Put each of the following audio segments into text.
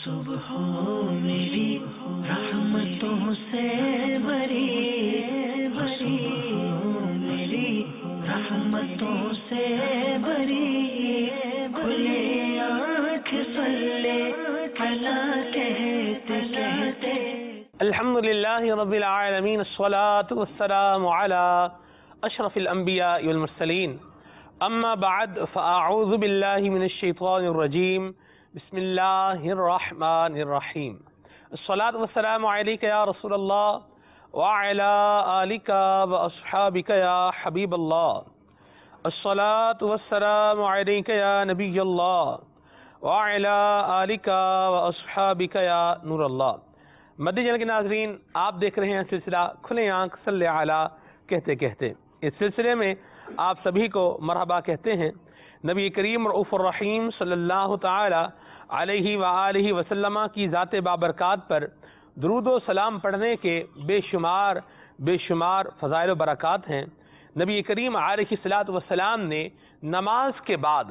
صبح میری رحمتوں سے بری بری، میری رحمتوں سے بری، کھلے آنکھ صلی اللہ کہتے کہتے۔ الحمد للہ رب العالمین، الصلاة والسلام علی اشرف الانبیاء والمرسلین، اما بعد فاعوذ باللہ من الشیطان الرجیم، بسم اللہ الرحمن الرحیم۔ الصلاة والسلام علیک یا رسول اللہ وعلی آلک واصحابک یا حبیب اللہ۔ الصلاة والسلام علیک یا نبی اللہ وعلی آلک واصحابک یا نور اللہ۔ مدنی چینل کے ناظرین، آپ دیکھ رہے ہیں سلسلہ کھلے آنکھ صلی علی کہتے کہتے۔ اس سلسلے میں آپ سبھی کو مرحبا کہتے ہیں۔ نبی کریم رؤوف الرحیم صلی اللہ تعالی علیہ وآلہ وسلم کی ذات بابرکات پر درود و سلام پڑھنے کے بے شمار فضائل و برکات ہیں۔ نبی کریم علیہ الصلوۃ والسلام نے نماز کے بعد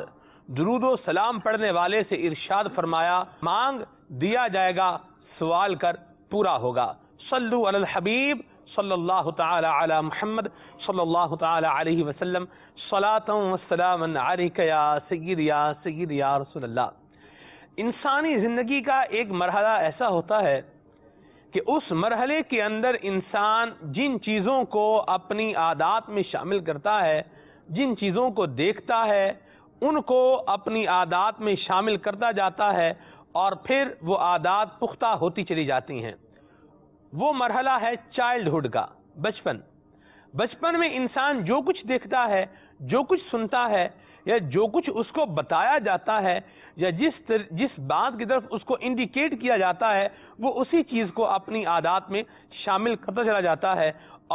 درود و سلام پڑھنے والے سے ارشاد فرمایا، مانگ دیا جائے گا، سوال کر پورا ہوگا۔ صلو علی الحبیب صلی اللہ تعالی علی محمد صلی اللہ تعالی علیہ وسلم، صلاۃ و سلام علیک یا سید یا رسول اللہ۔ انسانی زندگی کا ایک مرحلہ ایسا ہوتا ہے کہ اس مرحلے کے اندر انسان جن چیزوں کو اپنی عادات میں شامل کرتا ہے، جن چیزوں کو دیکھتا ہے، ان کو اپنی عادات میں شامل کرتا جاتا ہے، اور پھر وہ عادات پختہ ہوتی چلی جاتی ہیں۔ وہ مرحلہ ہے چائلڈہڈ کا، بچپن میں انسان جو کچھ دیکھتا ہے، جو کچھ سنتا ہے، یا جو کچھ اس کو بتایا جاتا ہے، یا جس بات کی طرف اس کو انڈیکیٹ کیا جاتا ہے، وہ اسی چیز کو اپنی عادات میں شامل کرتا چلا جاتا ہے۔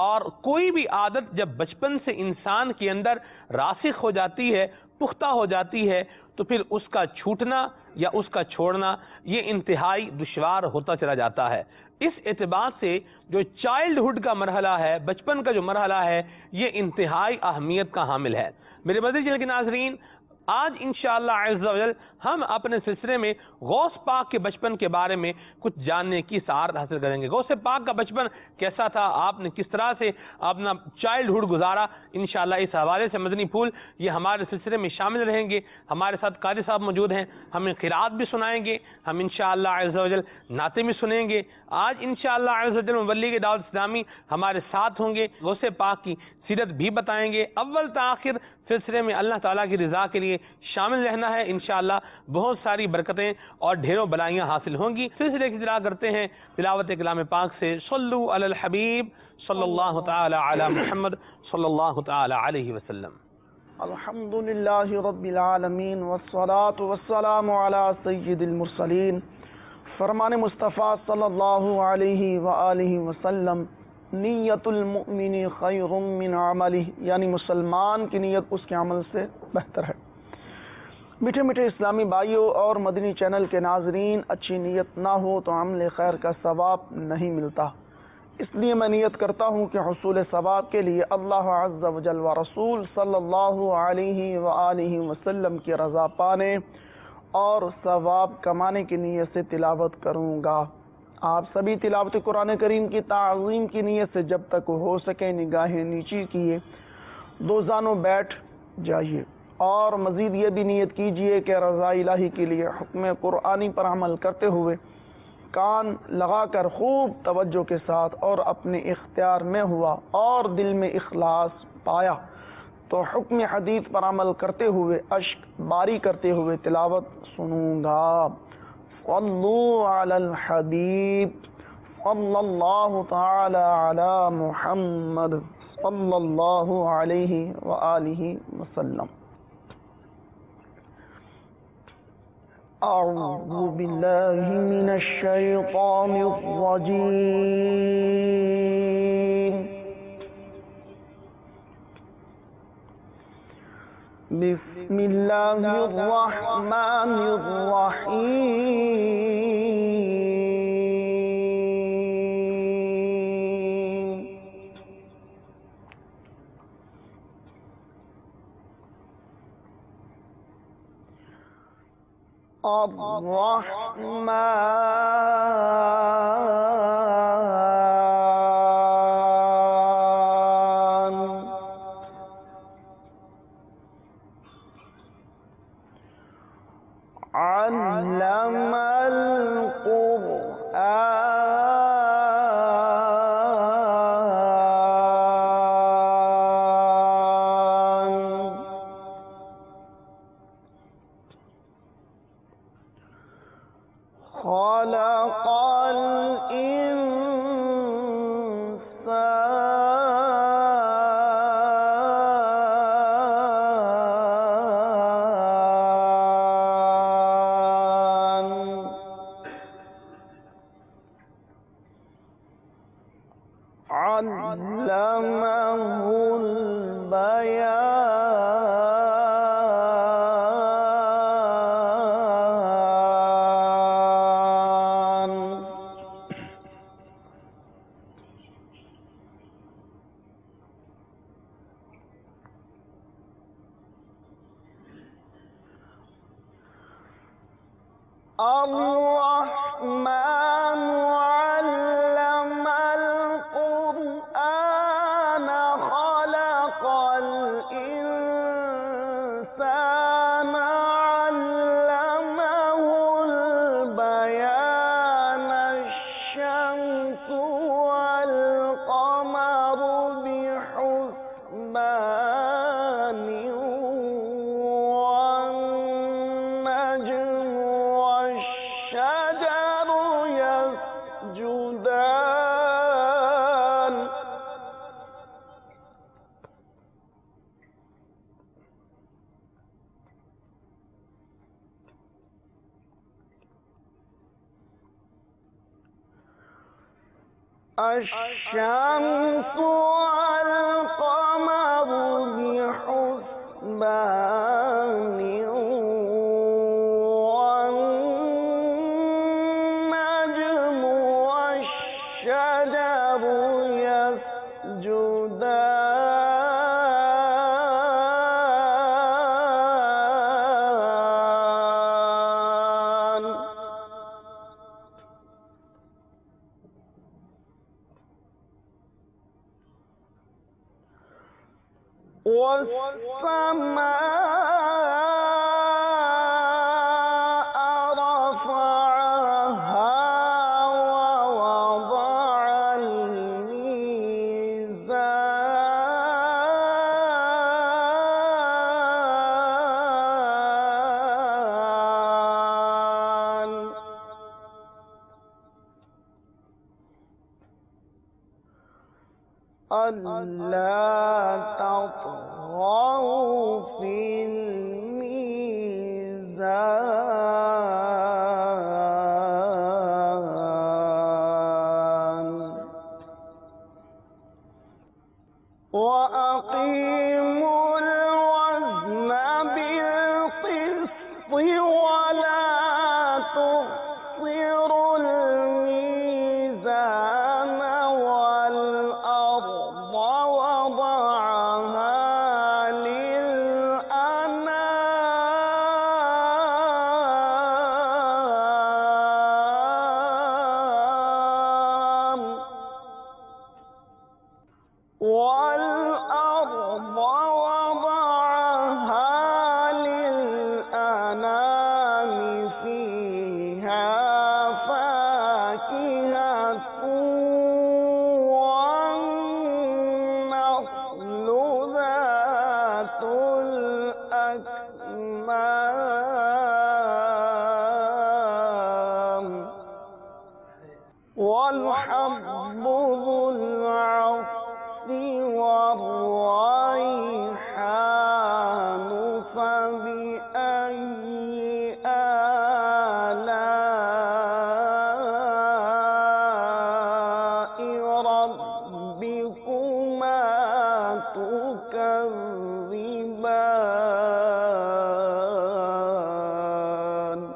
اور کوئی بھی عادت جب بچپن سے انسان کے اندر راسخ ہو جاتی ہے، پختہ ہو جاتی ہے، تو پھر اس کا چھوٹنا یا اس کا چھوڑنا یہ انتہائی دشوار ہوتا چلا جاتا ہے۔ اس اعتبار سے جو چائلڈہڈ کا مرحلہ ہے، بچپن کا جو مرحلہ ہے، یہ انتہائی اہمیت کا حامل ہے۔ میرے مدنی چینل کے ناظرین، آج انشاءاللہ عز و جل ہم اپنے سلسلے میں غوث پاک کے بچپن کے بارے میں کچھ جاننے کی سعادت حاصل کریں گے۔ غوث پاک کا بچپن کیسا تھا، آپ نے کس طرح سے اپنا چائلڈہڈ گزارا، انشاءاللہ اس حوالے سے مدنی پھول یہ ہمارے سلسلے میں شامل رہیں گے۔ ہمارے ساتھ قاری صاحب موجود ہیں، ہمیں قرات بھی سنائیں گے، ہم انشاءاللہ عز و جل نعتیں بھی سنیں گے۔ آج انشاءاللہ عز و جل مبلغ دعوت اسلامی ہمارے ساتھ ہوں گے، غوث پاک کی سیرت بھی بتائیں گے۔ اول تا آخر سلسلے میں اللہ تعالیٰ کی رضا کے لیے شامل رہنا ہے، انشاءاللہ بہت ساری برکتیں اور ڈھیروں بلائیاں حاصل ہوں گی۔ سلسلے کی ابتدا کرتے ہیں تلاوت کلام پاک سے۔ صلو علی الحبیب صلی اللہ تعالی علی محمد صلی اللہ تعالی علیہ وسلم۔ الحمد للہ رب العالمین والصلاة والسلام علی سید المرسلین۔ فرمان مصطفیٰ صلی اللہ علیہ وآلہ وسلم، نیت المؤمن خیر من عملہ، یعنی مسلمان کی نیت اس کے عمل سے بہتر ہے۔ میٹھے میٹھے اسلامی بھائیوں اور مدنی چینل کے ناظرین، اچھی نیت نہ ہو تو عمل خیر کا ثواب نہیں ملتا۔ اس لیے میں نیت کرتا ہوں کہ حصول ثواب کے لیے اللہ عز و جل و رسول صلی اللہ علیہ وآلہ وسلم کی رضا پانے اور ثواب کمانے کی نیت سے تلاوت کروں گا۔ آپ سبھی تلاوت قرآن کریم کی تعظیم کی نیت سے جب تک ہو سکے نگاہیں نیچی کیے، دو زانوں بیٹھ جائیے، اور مزید یہ بھی نیت کیجئے کہ رضا الہی کے لیے حکم قرآنی پر عمل کرتے ہوئے کان لگا کر خوب توجہ کے ساتھ اور اپنے اختیار میں ہوا اور دل میں اخلاص پایا تو حکم حدیث پر عمل کرتے ہوئے اشک باری کرتے ہوئے تلاوت سنوں گا۔ صلو علی الحبیب صلی اللہ تعالی علی محمد صلی اللہ علیہ وآلہ وسلم۔ اعوذ باللہ من الشیطان الرجیم، بسم اللہ الرحمن الرحیم۔ الرحمن علم القرآن خلق الإنسان علمه البيان الرحمن علم القرآن خلق الإنسان علمه البيان الشمس والقمر بحسبان والنجم والشجر يسجدان الشمس والقمر بحسبان والنجم والشجر يسجدان والسماء رفعها ووضع الميزان ألا تطغوا في الميزان وأقيموا الوزن بالقسط ولا تخسروا الميزان والأرض وضعها للأنام والأرض وضعها للأنام فيها فاكهة والنخل ذات الأكمام والحب ذو العصف والريحان فبأي آلاء ربكما تكذبان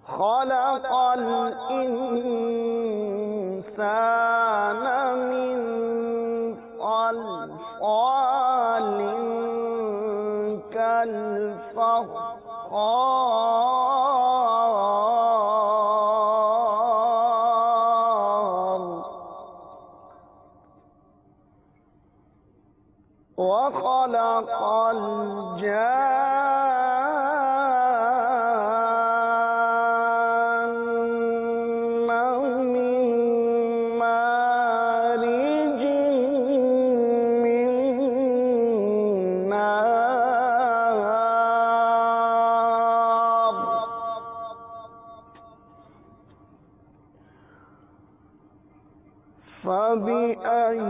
خلق الإنسان من صلصال خصال كالفخار وخلق الجان من مارج من نار فبأي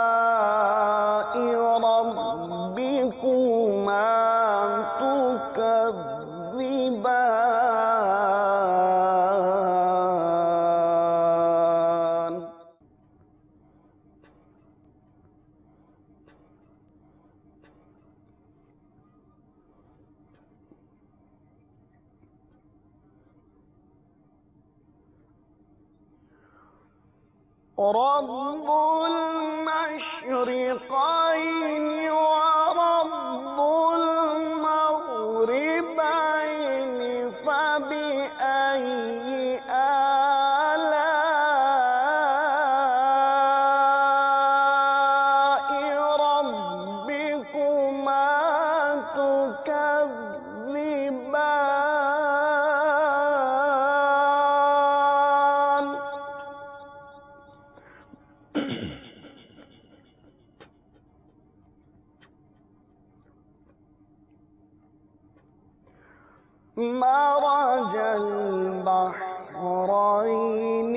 آلاء ربكما تكذبان رب المشرقين ورب المغربين فبأي آلاء ربكما تكذبان مرج البحرين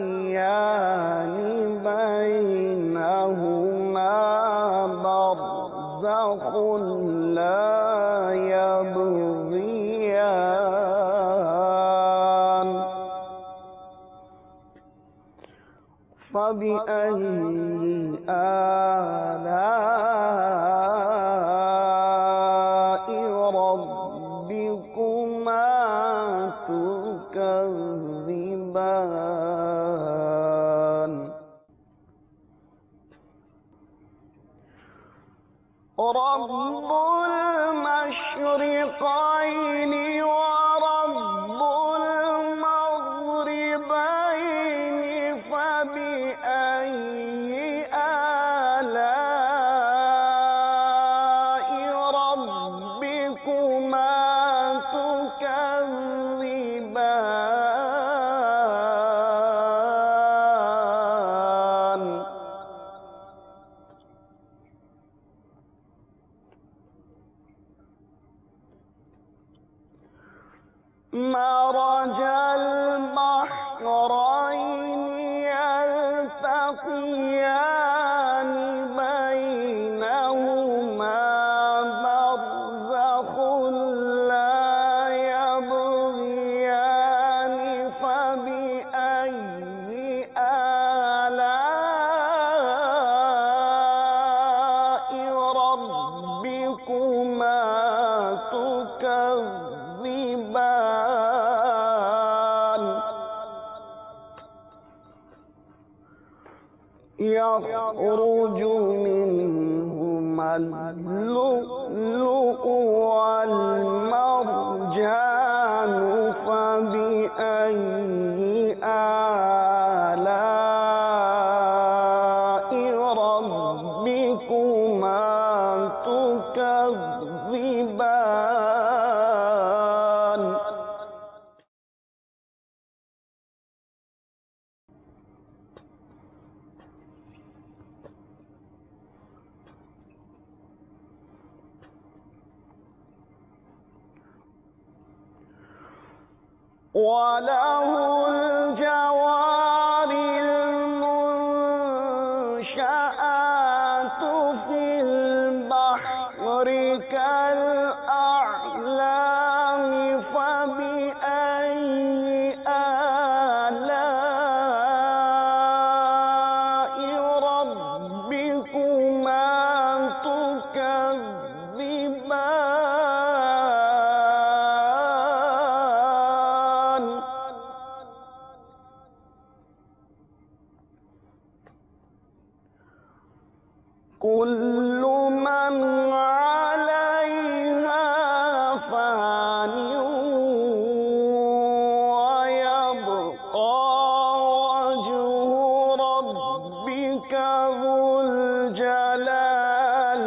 يلتقيان بينهما برزخ لا يبغيان فبأي آلاء ربكما تكذبان رب المشرقين ورب المغربين فبأي آلاء ربكما تكذبان مرج البحرين يلتقيان بينهما برزخ لا يبغيان فبأي آلاء ربكما تكذبان يخرج منهما اللؤلؤ والمرجان فبأي آلاء ربكما تكذبان وله الجوار المنشآت في البحر كالأعلام فبأي آلاء ربكما تكذبان كل من عليها فان ويبقى وجه ربك ذو الجلال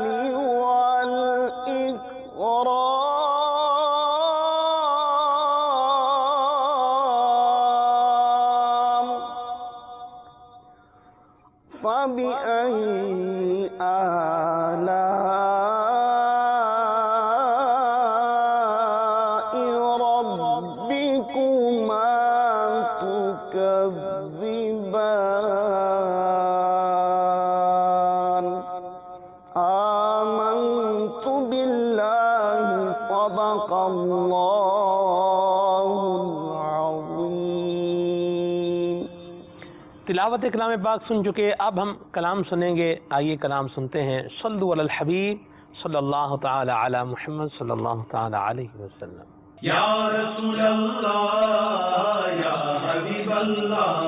والإكرام فبأي آلاء ربكما تكذبان آمنت بالله صدق الله العظيم. تلاوت کلام پاک سن چکے، اب ہم کلام سنیں گے. آئیے کلام سنتے ہیں. صلو علی الحبیب صلی اللہ تعالی علی محمد صلی اللہ تعالی علیہ وسلم. یا رسول اللہ یا حبیب اللہ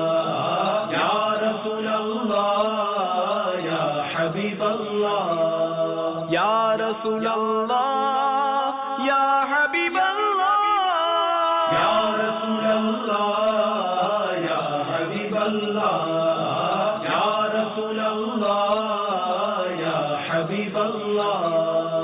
یا رسول اللہ یا حبیب اللہ یا رسول اللہ یا حبیب اللہ یا رسول اللہ یا حبیب اللہ یا رسول اللہ یا حبیب اللہ.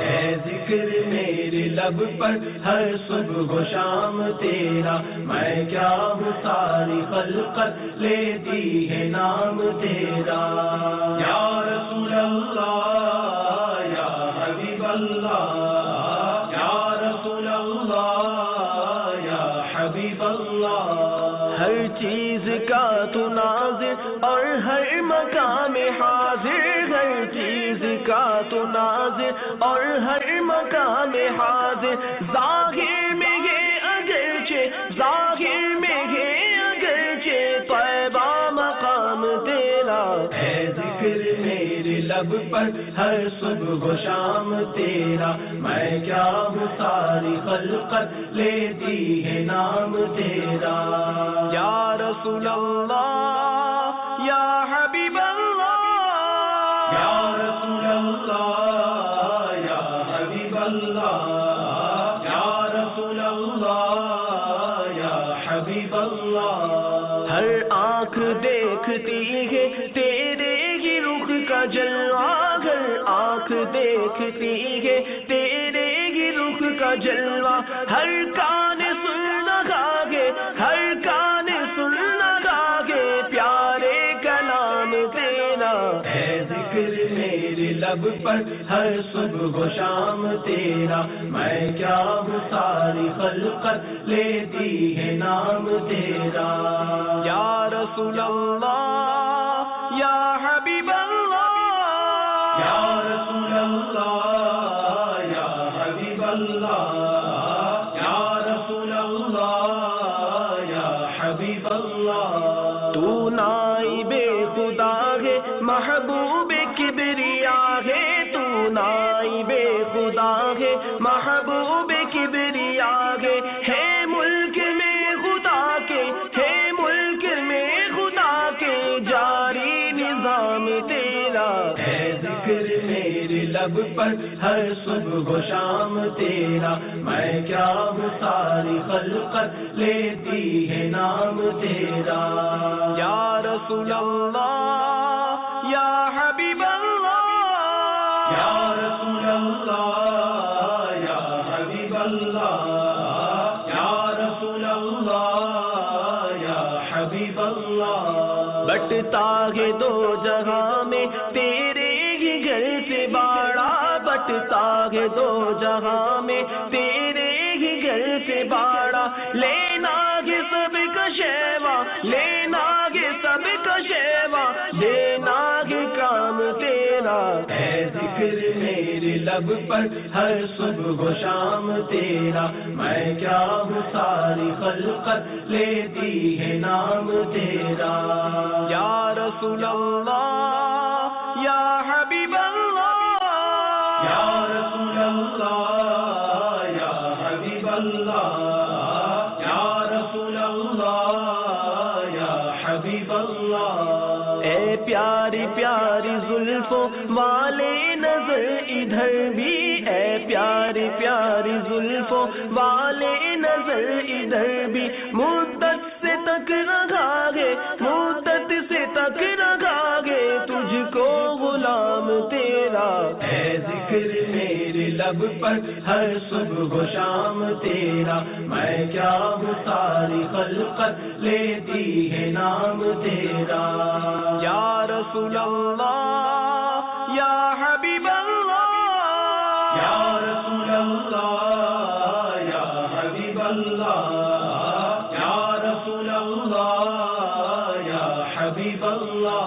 اے ذکر میرے لب پر ہر صبح و شام تیرا، میں کیا ہوں ساری خلقت لیتی ہے نام تیرا. یا رسول اللہ یا حبیب اللہ یا رسول اللہ یا حبیب اللہ. ہر چیز کا تو ناظر اور ہر مقام حاضر، ہر چیز کا تو ناظر اور ہر مقام حاضر. ظاہر میں یہ اگرچہ ظاہر میں یہ اگرچہ طیبہ مقام تیرا. اے ذکر میرے لب پر ہر صبح و شام تیرا، میں کیا ہوں ساری خلقت لیتی ہے نام تیرا. یا رسول اللہ یا حبیب اللہ یا رسول اللہ یا حبیب اللہ یا رسول اللہ یا حبیب اللہ. ہر آنکھ دیکھتی ہے تیرے ہی رخ کا جلوہ، ہر آنکھ دیکھتی ہے تیرے ہی رخ کا جلوہ. ہر کان سن رہا ہے ہر کان سن رہا ہے پیارے کلام تیرا. اے ذکر میرے لب پر ہر صبح و شام تیرا، میں کیا ہوں ساری خلقت لیتی ہے نام تیرا. یا رسول اللہ یا حبیب اللہ یا رسول اللہ یا حبیب اللہ یا رسول اللہ یا حبیب اللہ. تو نائب خدا ہے محبوب کبریا ہے، تو نائب خدا ہے محبوب کبریا ہے ملک میں خدا کے ہے ملک میں خدا کے جاری نظام تیرا. اے ذکر میرے لب پر ہر صبح و شام تیرا، میں کیا ہوں ساری خلقت لیتی ہے نام تیرا. یا رسول اللہ یا حبیب اللہ یا رسول اللہ یا حبیب اللہ یا رسول اللہ یا حبیب اللہ. بٹتا ہے دو جہاں میں تیرے ہی گھر سے باڑا، بٹتا ہے دو جہاں میں تیرے ہی گھر سے باڑا. لینا ہے سب کا شیوا لینا ہے سب کا شیوا دینا ہے کام تیرا. اے ذکر میرے لب پر ہر صبح و شام تیرا، میں کیا ہوں ساری خلقت لیتی ہے نام تیرا. یا رسول اللہ یا حبیب اللہ یا رسول اللہ یا حبیب اللہ یا رسول اللہ یا حبیب اللہ، اے پیاری پیاری زلفوں والے نظر ادھر بھی، اے پیاری پیاری زلفوں والے نظر ادھر بھی، مدت سے تک رہا گے، مدت سے تک رہا گے تجھ کو غلام تیرا، اے ذکر میرے لب پر ہر صبح و شام تیرا، میں کیا ہوں ساری خلقت لیتی ہے نام تیرا، یا رسول اللہ یا حبیب اللہ، یا رسول اللہ یا حبیب اللہ، یا رسول اللہ یا حبیب اللہ،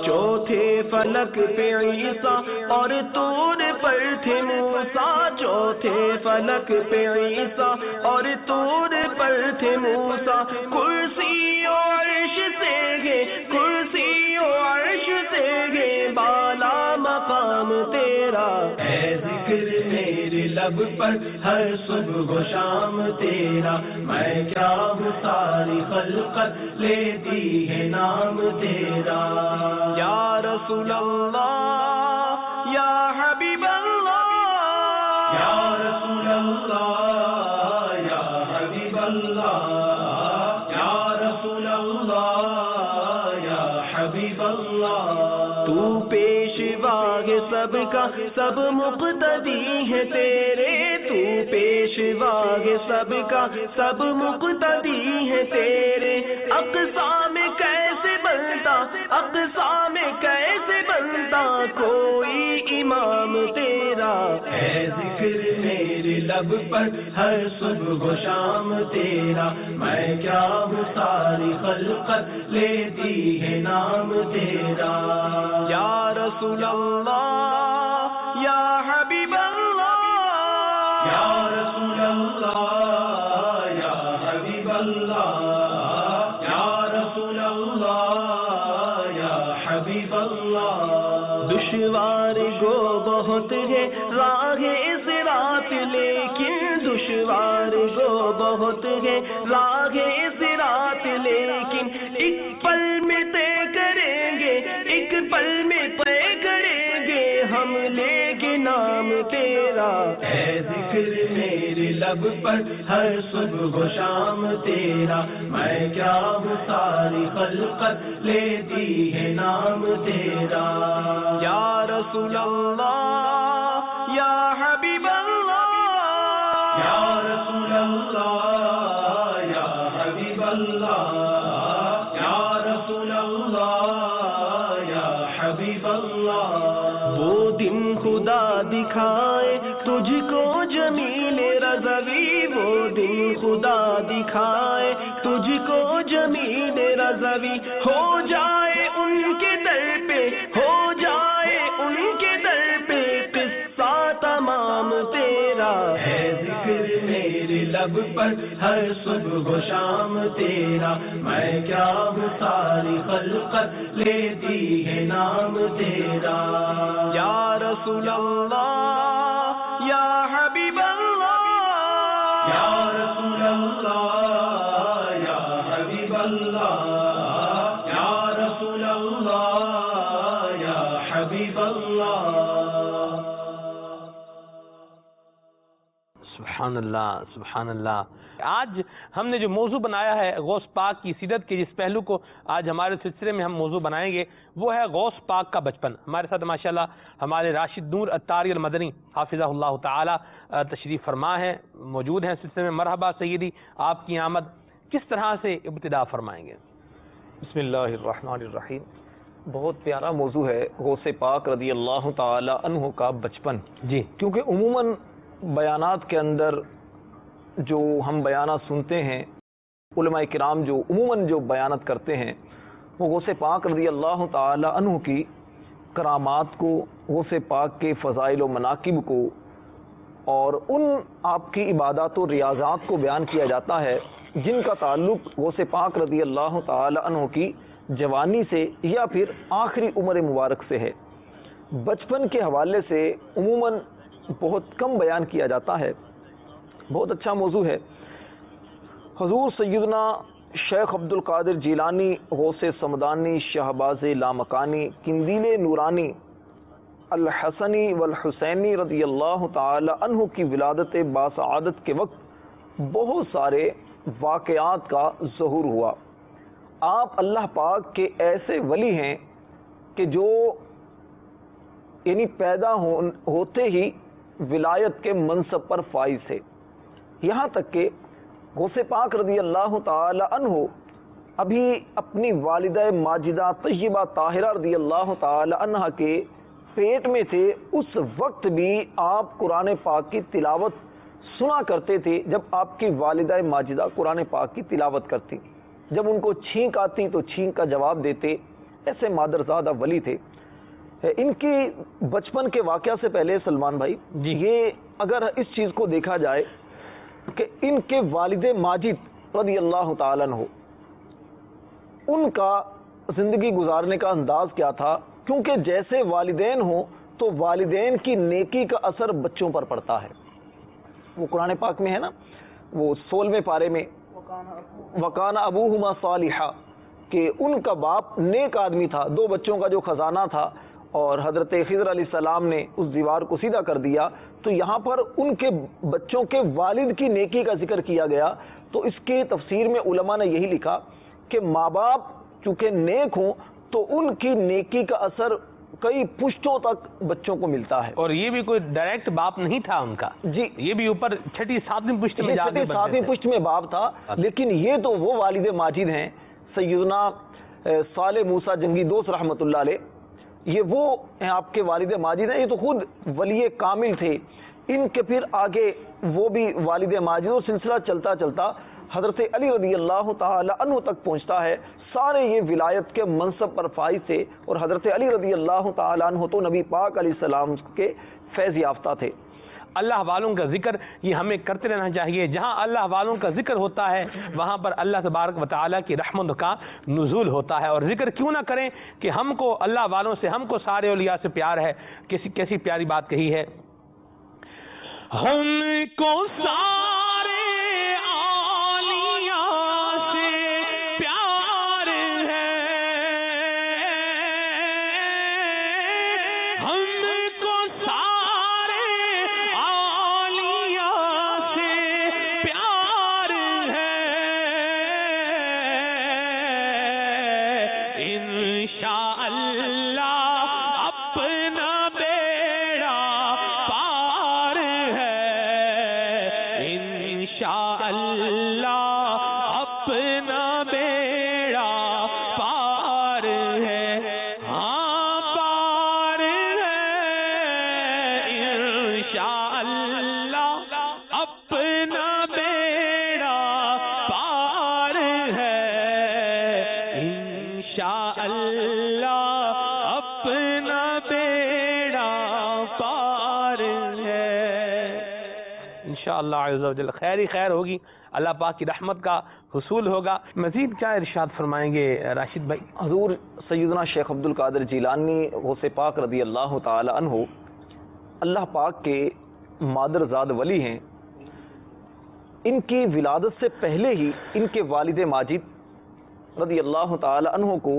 چوتھے فلک پہ عیسیٰ اور طور پر تھے موسیٰ، چوتھے فلک پہ عیسیٰ اور طور پر تھے موسیٰ، کرسی و عرش سے گے، کرسی و عرش سے گے بالا مقام تیرا، اے ذکر میرے لب پر ہر صبح و شام تیرا، میں کیا ہوں ساری خلقت لیتی ہے نام تیرا، یا رسول اللہ یا حبیب اللہ، یا رسول اللہ یا حبیب اللہ، یا رسول اللہ یا حبیب اللہ، تو پیشوا ہے سب کا، سب مقتدی ہے تیرے، تو پیشوا ہے سب کا، سب مقتدی ہے تیرے، اقصا میں کیسے بنتا، اقصا میں کیسے بنتا کوئی امام تیرا، اے ذکر میرے لب پر ہر صبح و شام تیرا، میں کیا ہوں ساری خلقت لیتی ہے نام تیرا، یا رسول اللہ یا حبیب اللہ، یا رسول اللہ یا حبیب اللہ، یا رسول اللہ یا حبیب اللہ، دشوار گو بہت ہے راہ صراط لیکن، دشوار گو بہت ہے راہ صراط لیکن، ایک پل میں طے کریں گے، ایک پل میں طے کریں گے ہم لے کے نام تیرا، اے ذکر میرے لب پر ہر صبح و شام تیرا، میں کیا ہوں ساری خلقت لیتی ہے نام تیرا، یا رسول اللہ یا حبیب اللہ، یا رسول اللہ یا حبیب اللہ، یا رسول اللہ یا حبیب اللہ، وہ دن خدا دکھائے تجھ کو جمیل رضوی، وہ دن خدا دکھائے تجھ کو جمیل رضوی، ہو جائے ان کے در پہ، ہو جائے ان کے در پہ قصہ تمام تیرا، اے ذکر میرے لب پر ہر صبح و شام تیرا، میں کیا ہوں ساری خلقت لیتی ہے نام تیرا، یا رسول اللہ یا حبیب اللہ، یا رسول اللہ یا حبیب اللہ، یا رسول اللہ یا حبیب اللہ، سبحان اللہ سبحان اللہ۔ آج ہم نے جو موضوع بنایا ہے غوث پاک کی سیرت کے، جس پہلو کو آج ہمارے سلسلے میں ہم موضوع بنائیں گے، وہ ہے غوث پاک کا بچپن۔ ہمارے ساتھ ماشاءاللہ ہمارے راشد نور اتاری المدنی حافظہ اللہ تعالی تشریف فرما ہے، موجود ہیں سلسلے میں۔ مرحبا سیدی، آپ کی آمد، کس طرح سے ابتدا فرمائیں گے؟ بسم اللہ الرحمن الرحیم۔ بہت پیارا موضوع ہے غوث پاک رضی اللہ تعالی عنہ کا بچپن، جی، کیونکہ عموماً بیانات کے اندر جو ہم بیانات سنتے ہیں، علماء کرام جو عموماً جو بیانات کرتے ہیں، وہ غوث پاک رضی اللہ تعالی عنہ کی کرامات کو، غوث پاک کے فضائل و مناقب کو اور ان آپ کی عبادات و ریاضات کو بیان کیا جاتا ہے جن کا تعلق غوث پاک رضی اللہ تعالی عنہ کی جوانی سے یا پھر آخری عمر مبارک سے ہے۔ بچپن کے حوالے سے عموماً بہت کم بیان کیا جاتا ہے۔ بہت اچھا موضوع ہے۔ حضور سیدنا شیخ عبد القادر جیلانی غوث سمدانی شہباز لامکانی قندیل نورانی الحسنی والحسینی رضی اللہ تعالی عنہ کی ولادت باسعادت کے وقت بہت سارے واقعات کا ظہور ہوا۔ آپ اللہ پاک کے ایسے ولی ہیں کہ جو یعنی پیدا ہوتے ہی ولایت کے منصب پر فائز تھے، یہاں تک کہ غوث پاک رضی اللہ تعالی عنہ ابھی اپنی والدہ ماجدہ طیبہ طاہرہ رضی اللہ تعالی عنہ کے پیٹ میں تھے، اس وقت بھی آپ قرآن پاک کی تلاوت سنا کرتے تھے جب آپ کی والدہ ماجدہ قرآن پاک کی تلاوت کرتی، جب ان کو چھینک آتی تو چھینک کا جواب دیتے۔ ایسے مادرزادہ ولی تھے۔ ان کی بچپن کے واقعہ سے پہلے سلمان بھائی یہ اگر اس چیز کو دیکھا جائے کہ ان کے والد ماجد رضی اللہ تعالیٰ عنہ ان کا زندگی گزارنے کا انداز کیا تھا، کیونکہ جیسے والدین ہوں تو والدین کی نیکی کا اثر بچوں پر پڑتا ہے۔ وہ قرآن پاک میں ہے نا، وہ 16ویں پارے میں وَقَانَ أَبُوهُمَا صَالِحًا کہ ان کا باپ نیک آدمی تھا، 2 بچوں کا جو خزانہ تھا، اور حضرت خضر علیہ السلام نے اس دیوار کو سیدھا کر دیا، تو یہاں پر ان کے بچوں کے والد کی نیکی کا ذکر کیا گیا۔ تو اس کی تفسیر میں علماء نے یہی لکھا کہ ماں باپ چونکہ نیک ہوں تو ان کی نیکی کا اثر کئی پشتوں تک بچوں کو ملتا ہے۔ اور یہ بھی کوئی ڈائریکٹ باپ نہیں تھا ان کا، جی یہ بھی اوپر 6ٹھی 7ویں پشت میں جا کے 7ویں پشت میں باپ تھا، لیکن یہ تو وہ والد ماجد ہیں سیدنا صالح موسیٰ جنگی دوست رحمۃ اللہ علیہ، یہ وہ ہیں آپ کے والد ماجد ہیں، یہ تو خود ولی کامل تھے۔ ان کے پھر آگے وہ بھی والد ماجد، اور سلسلہ چلتا چلتا حضرت علی رضی اللہ تعالی عنہ تک پہنچتا ہے۔ سارے یہ ولایت کے منصب پر فائز تھے، اور حضرت علی رضی اللہ تعالی عنہ تو نبی پاک علیہ السلام کے فیض یافتہ تھے۔ اللہ والوں کا ذکر یہ ہمیں کرتے رہنا چاہیے، جہاں اللہ والوں کا ذکر ہوتا ہے وہاں پر اللہ تبارک و تعالیٰ کی رحمت کا نزول ہوتا ہے۔ اور ذکر کیوں نہ کریں کہ ہم کو اللہ والوں سے، ہم کو سارے اولیاء سے پیار ہے۔ کیسی پیاری بات کہی ہے، ہم کو سارے اولیاء سے پیار ہے، ہم کو سارے اولیاء سے پیار ہے، انشاءاللہ اپنا بیڑا پار ہے، انشاءاللہ اپنا بیڑا پار ہے، ہاں پار ہے، انشاءاللہ اپنا بیڑا پار ہے، انشاءاللہ اپنا بیڑا پار ہے۔ انشاءاللہ عز و جل خیر ہی خیر ہوگی، اللہ پاک کی رحمت کا حصول ہوگا۔ مزید کیا ارشاد فرمائیں گے راشد بھائی؟ حضور سیدنا شیخ عبد القادر جیلانی غوث پاک رضی اللہ تعالی عنہ اللہ پاک کے مادرزاد ولی ہیں۔ ان کی ولادت سے پہلے ہی ان کے والد ماجد رضی اللہ تعالی عنہ کو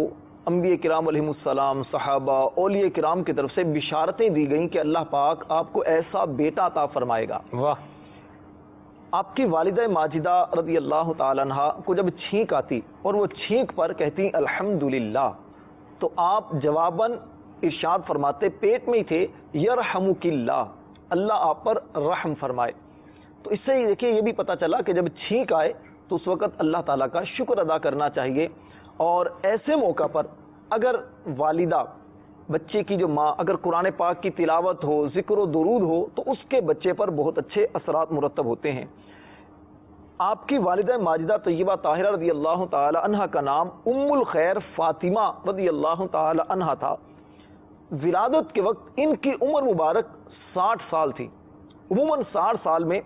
انبیاء کرام علیہم السلام، صحابہ، اولیاء کرام کی طرف سے بشارتیں دی گئیں کہ اللہ پاک آپ کو ایسا بیٹا عطا فرمائے گا۔ واہ! آپ کی والدہ ماجدہ رضی اللہ تعالی عنہ کو جب چھینک آتی اور وہ چھینک پر کہتی الحمدللہ، تو آپ جواباً ارشاد فرماتے، پیٹ میں ہی تھے، یرحمک اللہ، اللہ آپ پر رحم فرمائے۔ تو اس سے دیکھیے یہ بھی پتہ چلا کہ جب چھینک آئے تو اس وقت اللہ تعالیٰ کا شکر ادا کرنا چاہیے، اور ایسے موقع پر اگر والدہ بچے کی جو ماں اگر قرآن پاک کی تلاوت ہو، ذکر و درود ہو، تو اس کے بچے پر بہت اچھے اثرات مرتب ہوتے ہیں۔ آپ کی والدہ ماجدہ طیبہ طاہرہ رضی اللہ تعالی عنہ کا نام ام الخیر فاطمہ رضی اللہ تعالی عنہ تھا۔ ولادت کے وقت ان کی عمر مبارک 60 سال تھی۔ عموماً 60 سال میں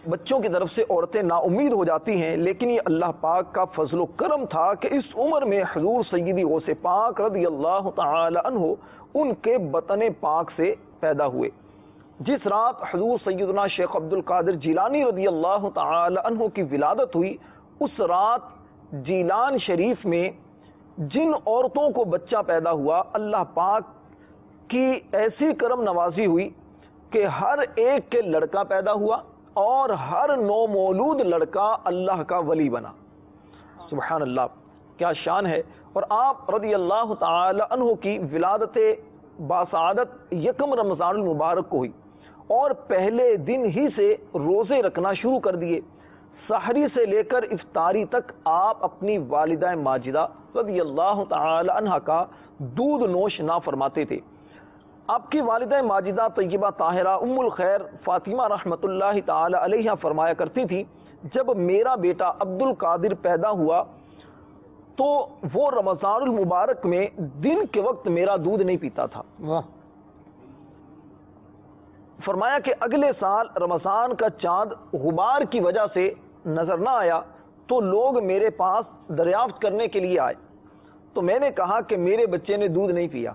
بچوں کی طرف سے عورتیں نا امید ہو جاتی ہیں، لیکن یہ اللہ پاک کا فضل و کرم تھا کہ اس عمر میں حضور سیدی غوث پاک رضی اللہ تعالی عنہ ان کے بطن پاک سے پیدا ہوئے۔ جس رات حضور سیدنا شیخ عبد القادر جیلانی رضی اللہ تعالی عنہ کی ولادت ہوئی، اس رات جیلان شریف میں جن عورتوں کو بچہ پیدا ہوا، اللہ پاک کی ایسی کرم نوازی ہوئی کہ ہر ایک کے لڑکا پیدا ہوا اور ہر نو مولود لڑکا اللہ کا ولی بنا۔ سبحان اللہ، کیا شان ہے۔ اور آپ رضی اللہ تعالی عنہ کی ولادت باسعادت یکم رمضان المبارک کو ہوئی اور پہلے دن ہی سے روزے رکھنا شروع کر دیے۔ سحری سے لے کر افطاری تک آپ اپنی والدہ ماجدہ رضی اللہ تعالی عنہ کا دودھ نوش نہ فرماتے تھے۔ آپ کی والدہ ماجدہ طیبہ طاہرہ ام الخیر فاطمہ رحمت اللہ تعالی علیہ فرمایا کرتی تھی، جب میرا بیٹا عبد القادر پیدا ہوا تو وہ رمضان المبارک میں دن کے وقت میرا دودھ نہیں پیتا تھا۔ فرمایا کہ اگلے سال رمضان کا چاند غبار کی وجہ سے نظر نہ آیا تو لوگ میرے پاس دریافت کرنے کے لیے آئے، تو میں نے کہا کہ میرے بچے نے دودھ نہیں پیا۔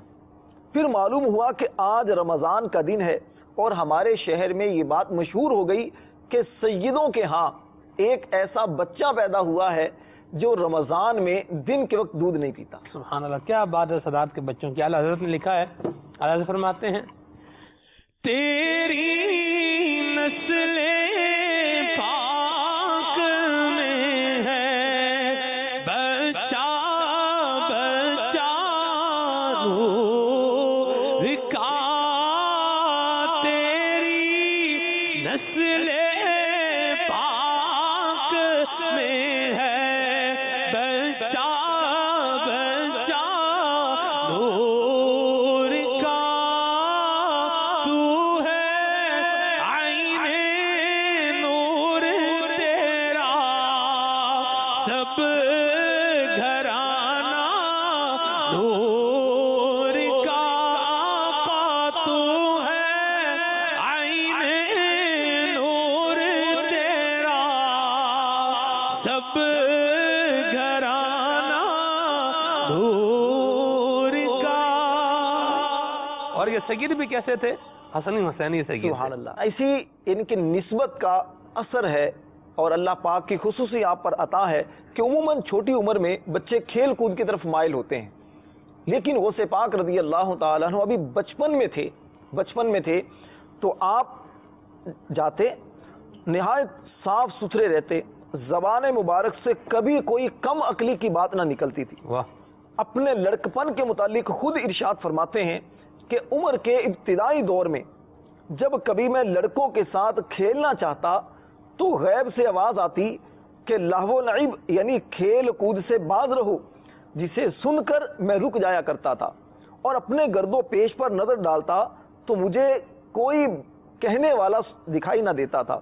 پھر معلوم ہوا کہ آج رمضان کا دن ہے اور ہمارے شہر میں یہ بات مشہور ہو گئی کہ سیدوں کے ہاں ایک ایسا بچہ پیدا ہوا ہے جو رمضان میں دن کے وقت دودھ نہیں پیتا۔ سبحان اللہ، کیا بات ہے سادات کے بچوں کی۔ اعلیٰ حضرت نے لکھا ہے، اعلیٰ حضرت فرماتے ہیں، تیری نسل پاک میں ہے بچہ بچہ نور کا، تیری نسل پاک میں ہے بچہ بچہ نور کا، تو ہے عین نور تیرا سب گھرانہ نور کا، تو ہے عین نور تیرا سب گھرانہ نور کا۔ اور یہ سید بھی کیسے تھے؟ حسن حسینی سید۔ سبحان اللہ، ایسی ان کی نسبت کا اثر ہے اور اللہ پاک کی خصوصی آپ پر عطا ہے کہ عموماً چھوٹی عمر میں بچے کھیل کود کی طرف مائل ہوتے ہیں، لیکن غوث پاک رضی اللہ تعالیٰ عنہ ابھی بچپن میں تھے تو آپ جاتے، نہایت صاف ستھرے رہتے، زبان مبارک سے کبھی کوئی کم عقلی کی بات نہ نکلتی تھی۔ واہ، اپنے لڑکپن کے متعلق خود ارشاد فرماتے ہیں کہ عمر کے ابتدائی دور میں جب کبھی میں لڑکوں کے ساتھ کھیلنا چاہتا تو غیب سے آواز آتی کہ لہو و لعب یعنی کھیل کود سے باز رہو، جسے سن کر میں رک جایا کرتا تھا اور اپنے گرد و پیش پر نظر ڈالتا تو مجھے کوئی کہنے والا دکھائی نہ دیتا تھا،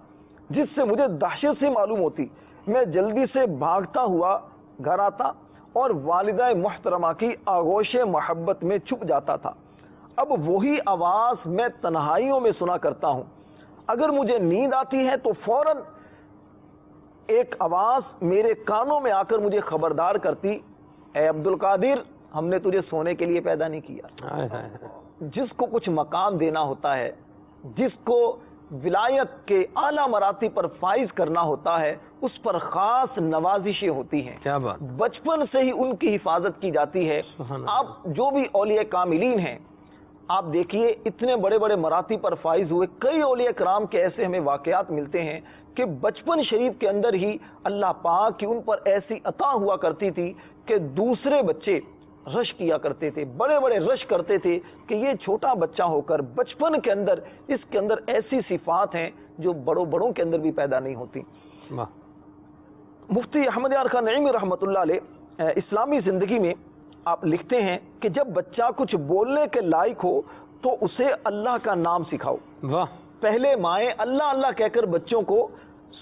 جس سے مجھے دہشت سی معلوم ہوتی۔ میں جلدی سے بھاگتا ہوا گھر آتا اور والدہ محترمہ کی آغوش محبت میں چھپ جاتا تھا۔ اب وہی آواز میں تنہائیوں میں سنا کرتا ہوں۔ اگر مجھے نیند آتی ہے تو فوراً ایک آواز میرے کانوں میں آ کر مجھے خبردار کرتی، اے عبد القادر، ہم نے تجھے سونے کے لیے پیدا نہیں کیا۔ جس کو کچھ مقام دینا ہوتا ہے، جس کو ولایت کے اعلیٰ مراتب پر فائز کرنا ہوتا ہے، اس پر خاص نوازشیں ہوتی ہیں۔ کیا بات، بچپن سے ہی ان کی حفاظت کی جاتی ہے۔ آپ جو بھی اولیاء کاملین ہیں، آپ دیکھیے اتنے بڑے بڑے مراتب پر فائز ہوئے کئی اولیاء کرام کے ایسے ہمیں واقعات ملتے ہیں کہ بچپن شریف کے اندر ہی اللہ پاک کی ان پر ایسی عطا ہوا کرتی تھی کہ دوسرے بچے رش کیا کرتے تھے، بڑے بڑے رش کرتے تھے کہ یہ چھوٹا بچہ ہو کر بچپن کے اندر اس کے اندر ایسی صفات ہیں جو بڑوں کے اندر بھی پیدا نہیں ہوتی۔ مفتی احمد یار خان نعیمی رحمۃ اللہ علیہ اسلامی زندگی میں آپ لکھتے ہیں کہ جب بچہ کچھ بولنے کے لائق ہو تو اسے اللہ کا نام سکھاؤ۔ واہ، پہلے مائیں اللہ اللہ کہہ کر بچوں کو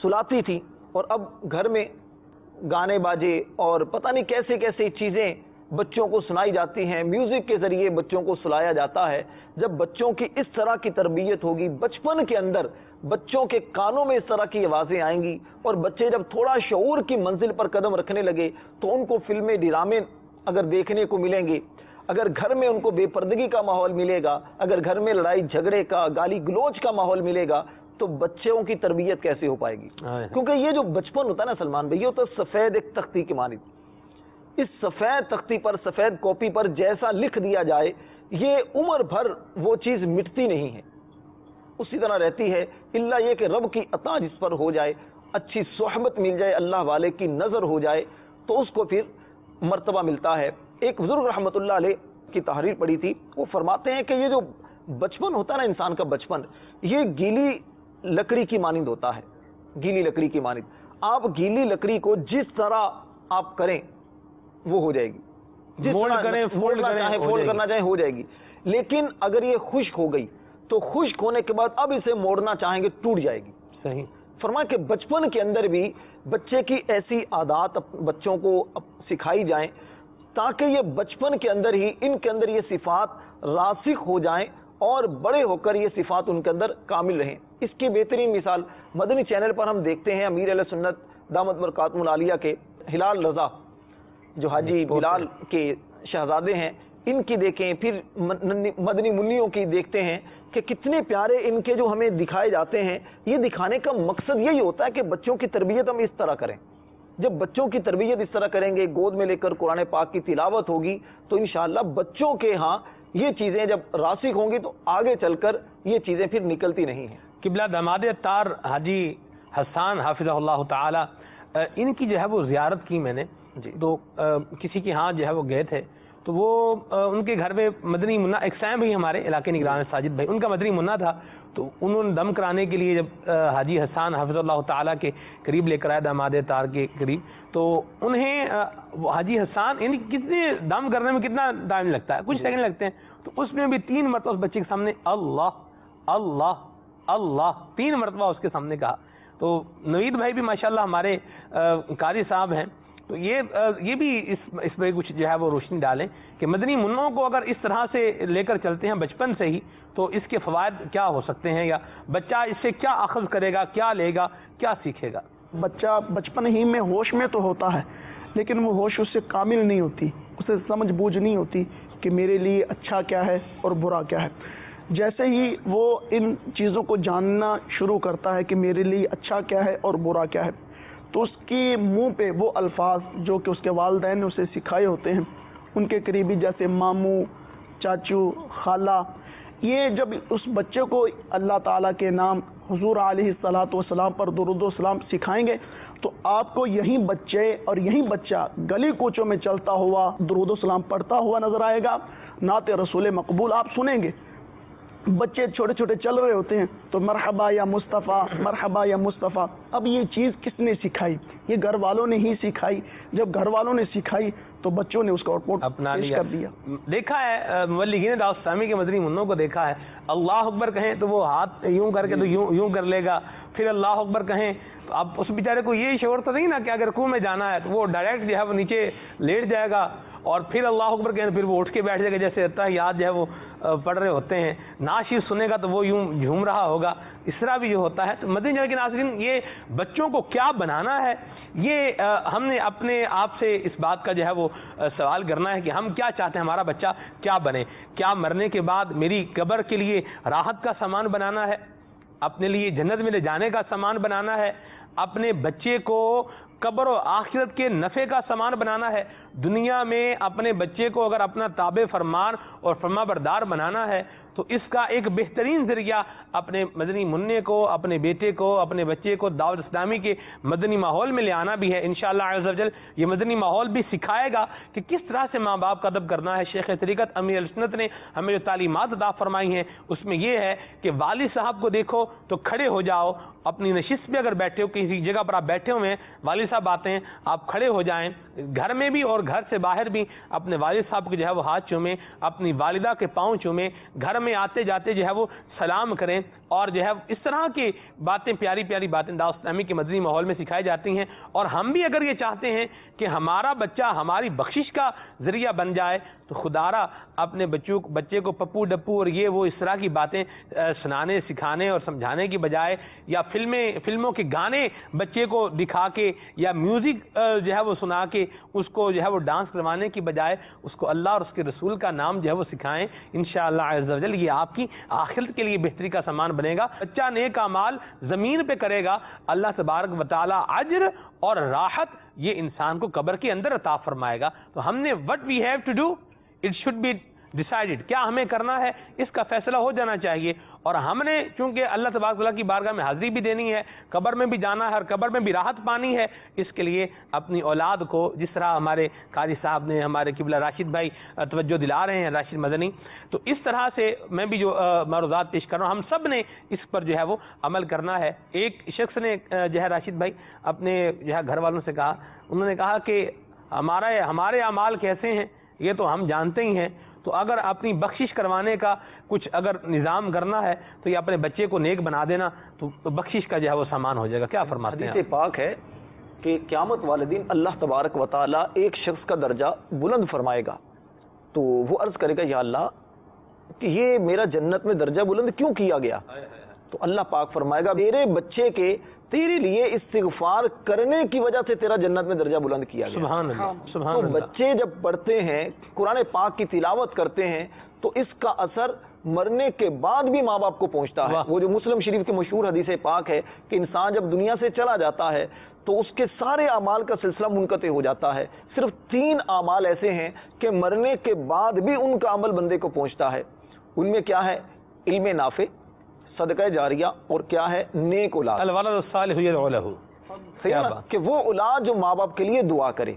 سلاتی تھی اور اب گھر میں گانے باجے اور پتہ نہیں کیسے کیسے چیزیں بچوں کو سنائی جاتی ہیں، میوزک کے ذریعے بچوں کو سلایا جاتا ہے۔ جب بچوں کی اس طرح کی تربیت ہوگی، بچپن کے اندر بچوں کے کانوں میں اس طرح کی آوازیں آئیں گی اور بچے جب تھوڑا شعور کی منزل پر قدم رکھنے لگے تو ان کو فلمیں ڈرامے اگر دیکھنے کو ملیں گے، اگر گھر میں ان کو بے پردگی کا ماحول ملے گا، اگر گھر میں لڑائی جھگڑے کا، گالی گلوچ کا ماحول ملے گا تو بچوں کی تربیت کیسے ہو پائے گی؟ کیونکہ یہ جو بچپن ہوتا ہے نا سلمان بھائی، یہ ہوتا ہے سفید ایک تختی کی مانند۔ اس سفید تختی پر، سفید کاپی پر جیسا لکھ دیا جائے، یہ عمر بھر وہ چیز مٹتی نہیں ہے، اسی طرح رہتی ہے، الا یہ کہ رب کی عطا جس پر ہو جائے، اچھی صحبت مل جائے، اللہ والے کی نظر ہو جائے، تو اس کو پھر مرتبہ ملتا ہے۔ ایک بزرگ رحمۃ اللہ علیہ کی تحریر پڑھی تھی، وہ فرماتے ہیں کہ یہ جو بچپن ہوتا ہے نا انسان کا بچپن، یہ گیلی لکڑی کی مانند ہوتا ہے، گیلی لکڑی کی مانند۔ آپ گیلی لکڑی کو جس طرح آپ کریں وہ ہو جائے گی، جس طرح فولڈ کرنا چاہیں ہو جائے گی، لیکن اگر یہ خشک ہو گئی تو خشک ہونے کے بعد اب اسے موڑنا چاہیں گے ٹوٹ جائے گی۔ صحیح فرمایا کہ بچپن کے اندر بھی بچے کی ایسی عادات بچوں کو سکھائی جائیں تاکہ یہ بچپن کے اندر ہی ان کے اندر یہ صفات راسخ ہو جائیں اور بڑے ہو کر یہ صفات ان کے اندر کامل رہیں۔ اس کی بہترین مثال مدنی چینل پر ہم دیکھتے ہیں، امیر اہل سنت دامت برکاتہم العالیہ کے ہلال رضا جو حاجی بلال کے شہزادے ہیں، ان کی دیکھیں، پھر مدنی منیوں کی دیکھتے ہیں کہ کتنے پیارے ان کے جو ہمیں دکھائے جاتے ہیں۔ یہ دکھانے کا مقصد یہی ہوتا ہے کہ بچوں کی تربیت ہم اس طرح کریں۔ جب بچوں کی تربیت اس طرح کریں گے، گود میں لے کر قرآن پاک کی تلاوت ہوگی، تو انشاءاللہ بچوں کے ہاں یہ چیزیں جب راسخ ہوں گی تو آگے چل کر یہ چیزیں پھر نکلتی نہیں ہیں۔ قبلہ داماد اتار حاجی حسان حافظہ اللہ تعالی، ان کی جو ہے وہ زیارت کی میں نے جی، تو کسی کے ہاں جو ہے وہ گئے تھے، تو وہ ان کے گھر میں مدنی منا ایک سائیں بھائی ہمارے علاقے نگران ساجد بھائی، ان کا مدنی منا تھا، تو انہوں نے دم کرانے کے لیے جب حاجی حسان حافظ اللہ تعالیٰ کے قریب لے کر آئے، داماد تار کے قریب، تو انہیں حاجی حسان یعنی کتنے دم کرنے میں کتنا ٹائم لگتا ہے، کچھ سیکنڈ لگتے ہیں، تو اس میں بھی 3 مرتبہ اس بچے کے سامنے اللہ اللہ اللہ 3 مرتبہ اس کے سامنے کہا۔ تو نوید بھائی بھی ماشاءاللہ ہمارے قاری صاحب ہیں، تو یہ بھی اس پہ کچھ جو ہے وہ روشنی ڈالیں کہ مدنی منوں کو اگر اس طرح سے لے کر چلتے ہیں بچپن سے ہی، تو اس کے فوائد کیا ہو سکتے ہیں، یا بچہ اس سے کیا اخذ کرے گا، کیا لے گا، کیا سیکھے گا؟ بچہ بچپن ہی میں ہوش میں تو ہوتا ہے، لیکن وہ ہوش اس سے کامل نہیں ہوتی، اسے سمجھ بوجھ نہیں ہوتی کہ میرے لیے اچھا کیا ہے اور برا کیا ہے۔ جیسے ہی وہ ان چیزوں کو جاننا شروع کرتا ہے کہ میرے لیے اچھا کیا ہے اور برا کیا ہے، تو اس کے منہ پہ وہ الفاظ جو کہ اس کے والدین نے اسے سکھائے ہوتے ہیں، ان کے قریبی جیسے ماموں، چاچو، خالہ، یہ جب اس بچے کو اللہ تعالیٰ کے نام حضور علیہ الصلاۃ والسلام پر درود و سلام سکھائیں گے، تو آپ کو یہی بچے اور یہی بچہ گلی کوچوں میں چلتا ہوا درود و سلام پڑھتا ہوا نظر آئے گا، نعت رسول مقبول آپ سنیں گے۔ بچے چھوٹے چھوٹے چل رہے ہوتے ہیں تو مرحبا یا مصطفیٰ، مرحبا یا مصطفیٰ۔ اب یہ چیز کس نے سکھائی؟ یہ گھر والوں نے ہی سکھائی۔ جب گھر والوں نے سکھائی تو بچوں نے اس کو اپنا پیش کر دیا۔ دیکھا ہے مبلغین دعوت اسلامی کے مدنی منوں کو دیکھا ہے، اللہ اکبر کہیں تو وہ ہاتھ یوں کر کے تو یوں کر لے گا، پھر اللہ اکبر کہیں تو اب اس بیچارے کو یہ شعور تو نہیں نا کہ اگر رکوع میں جانا ہے تو وہ ڈائریکٹ جو ہے وہ نیچے لیٹ جائے گا، اور پھر اللہ اکبر کہیں پھر وہ اٹھ کے بیٹھ جائے گا، جیسے یاد جو ہے وہ پڑھ رہے ہوتے ہیں، ناشید سنے گا تو وہ یوں جھوم رہا ہوگا، اس طرح بھی جو ہوتا ہے۔ تو مدنی چینل کے ناظرین، یہ بچوں کو کیا بنانا ہے، یہ ہم نے اپنے آپ سے اس بات کا جو ہے وہ سوال کرنا ہے کہ ہم کیا چاہتے ہیں ہمارا بچہ کیا بنے۔ کیا مرنے کے بعد میری قبر کے لیے راحت کا سامان بنانا ہے، اپنے لیے جنت میں لے جانے کا سامان بنانا ہے، اپنے بچے کو قبر و آخرت کے نفع کا سامان بنانا ہے، دنیا میں اپنے بچے کو اگر اپنا تابع فرمان اور فرما بردار بنانا ہے تو اس کا ایک بہترین ذریعہ اپنے مدنی منع کو، اپنے بیٹے کو، اپنے بچے کو دعوت اسلامی کے مدنی ماحول میں لے آنا بھی ہے۔ انشاءاللہ عز و جل یہ مدنی ماحول بھی سکھائے گا کہ کس طرح سے ماں باپ کا ادب کرنا ہے۔ شیخ طریقت امیر السنت نے ہمیں جو تعلیمات عطا فرمائی ہیں اس میں یہ ہے کہ والد صاحب کو دیکھو تو کھڑے ہو جاؤ، اپنی نشست پہ اگر بیٹھے ہو، کسی جگہ پر آپ بیٹھے ہوئے ہیں، والد صاحب آتے ہیں، آپ کھڑے ہو جائیں، گھر میں بھی اور گھر سے باہر بھی اپنے والد صاحب کے جو ہے وہ ہاتھ چومیں، اپنی والدہ کے پاؤں چومیں، گھر میں آتے جاتے جو ہے وہ سلام کریں، اور جو ہے اس طرح کی باتیں، پیاری پیاری باتیں دعوت اسلامی کے مدنی ماحول میں سکھائی جاتی ہیں۔ اور ہم بھی اگر یہ چاہتے ہیں کہ ہمارا بچہ ہماری بخشش کا ذریعہ بن جائے تو خدارہ اپنے بچے کو پپو ڈپو اور یہ وہ اس طرح کی باتیں سنانے، سکھانے اور سمجھانے کی بجائے، یا فلموں کے گانے بچے کو دکھا کے یا میوزک جو ہے وہ سنا کے اس کو جو ہے وہ وہ ڈانس کروانے کی بجائے اس کو اللہ اور اس کے رسول کا نام جو ہے وہ سکھائیں. انشاءاللہ عز و جل یہ آپ کی آخرت کے لیے بہتری کا سامان بنے گا. بچہ نیک اعمال زمین پہ کرے گا, اللہ تبارک و تعالی اجر اور راحت یہ انسان کو قبر کے اندر عطا فرمائے گا. تو ہم نے what we have to do, it should be decided, کیا ہمیں کرنا ہے اس کا فیصلہ ہو جانا چاہیے. اور ہم نے چونکہ اللہ تبارک و تعالیٰ کی بارگاہ میں حاضری بھی دینی ہے, قبر میں بھی جانا ہے اور قبر میں بھی راحت پانی ہے, اس کے لیے اپنی اولاد کو جس طرح ہمارے قاری صاحب نے, ہمارے قبلہ راشد بھائی توجہ دلا رہے ہیں, راشد مدنی, تو اس طرح سے میں بھی جو معروضات پیش کر رہا ہوں, ہم سب نے اس پر جو ہے وہ عمل کرنا ہے. ایک شخص نے جو ہے راشد بھائی اپنے جو ہے گھر والوں سے کہا, انہوں نے کہا کہ ہمارے اعمال کیسے ہیں یہ تو ہم جانتے ہی ہیں, تو اگر اپنی بخشش کروانے کا کچھ اگر نظام کرنا ہے تو یہ اپنے بچے کو نیک بنا دینا, تو بخشش کا جو ہے وہ سامان ہو جائے گا. کیا فرماتے ہیں؟ حدیث پاک ہے کہ قیامت والے دن اللہ تبارک و تعالی ایک شخص کا درجہ بلند فرمائے گا, تو وہ عرض کرے گا یا اللہ کہ یہ میرا جنت میں درجہ بلند کیوں کیا گیا؟ تو اللہ پاک فرمائے گا میرے بچے کے تیرے لیے استغفار کرنے کی وجہ سے تیرا جنت میں درجہ بلند کیا گیا. سبحان اللہ, سبحان تو اللہ. بچے جب پڑھتے ہیں قرآن پاک کی تلاوت کرتے ہیں تو اس کا اثر مرنے کے بعد بھی ماں باپ کو پہنچتا ہے. وہ جو مسلم شریف کے مشہور حدیث پاک ہے کہ انسان جب دنیا سے چلا جاتا ہے تو اس کے سارے اعمال کا سلسلہ منقطع ہو جاتا ہے. صرف 3 اعمال ایسے ہیں کہ مرنے کے بعد بھی ان کا عمل بندے کو پہنچتا ہے. ان میں کیا ہے؟ علم نافع, صدقہ جاریہ, اور کیا ہے؟ نیک اولاد. الولد الصالح یدعو لہ, صحیح ہے نا, کہ وہ اولاد جو ماں باپ کے لیے دعا کرے.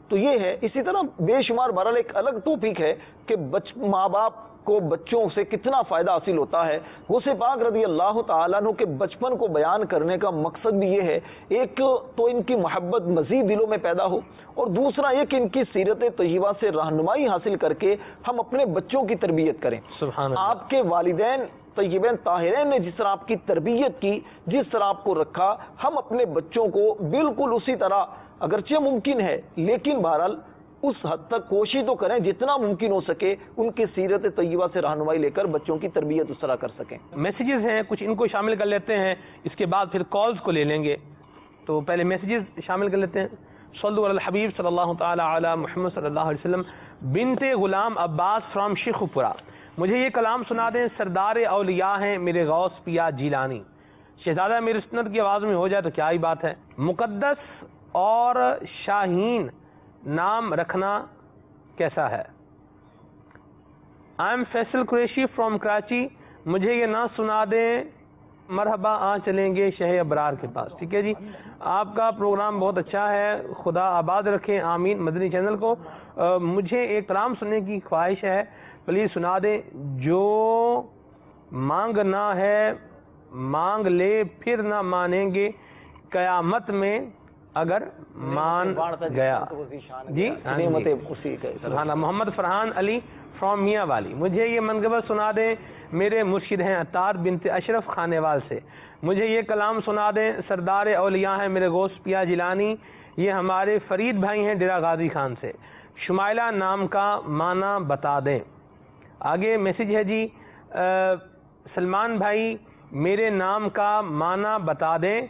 تو یہ ہے. اسی طرح بے شمار بہرحال ایک الگ ٹاپک ہے کہ ماں باپ کو بچوں سے کتنا فائدہ حاصل ہوتا ہے. غوث پاک رضی اللہ تعالیٰ عنہ کے بچپن کو بیان کرنے کا مقصد بھی یہ ہے, ایک تو ان کی محبت مزید دلوں میں پیدا ہو, اور دوسرا یہ کہ ان کی سیرت طیبہ سے رہنمائی حاصل کر کے ہم اپنے بچوں کی تربیت کریں. سبحان اللہ. آپ کے والدین طیبین طاہرین نے جس طرح آپ کی تربیت کی, جس طرح آپ کو رکھا, ہم اپنے بچوں کو بالکل اسی طرح, اگرچہ ممکن ہے لیکن بہرحال اس حد تک کوشش تو کریں جتنا ممکن ہو سکے ان کی سیرت طیبہ سے رہنمائی لے کر بچوں کی تربیت اس طرح کر سکیں. میسیجز ہیں کچھ, ان کو شامل کر لیتے ہیں, اس کے بعد پھر کالز کو لے لیں گے. تو پہلے میسیجز شامل کر لیتے ہیں. صلو علی الحبیب صلی اللہ تعالی علی محمد صلی اللہ علیہ وسلم. بنت غلام عباس فرام شیخ پورہ, مجھے یہ کلام سنا دیں, سردار اولیاء ہیں میرے غوث پیا جیلانی. شہزادہ میری سنت کی آواز میں ہو جائے تو کیا ہی بات ہے. مقدس اور شاہین نام رکھنا کیسا ہے؟ I am Faisal Qureshi from Karachi, مجھے یہ نہ سنا دیں, مرحبا آ چلیں گے شہ ابرار کے پاس. ٹھیک ہے جی, آپ کا پروگرام بہت اچھا ہے, خدا آباد رکھیں, آمین. مدنی چینل کو مجھے ایک کلام سننے کی خواہش ہے, پلیز سنا دیں. جو مانگنا ہے مانگ لے, پھر نہ مانیں گے قیامت میں اگر مان گیا. جی سبحان. محمد فرحان علی فرام میاں والی, مجھے یہ منقبت سنا دیں, میرے مرشد ہیں عطار بنت اشرف خانیوال سے. مجھے یہ کلام سنا دیں, سردار اولیاء ہیں میرے غوث پیا جیلانی, یہ ہمارے فرید بھائی ہیں ڈیرہ غازی خان سے. شمائلہ نام کا معنی بتا دیں. آگے میسیج ہے جی, سلمان بھائی میرے نام کا معنی بتا دیں,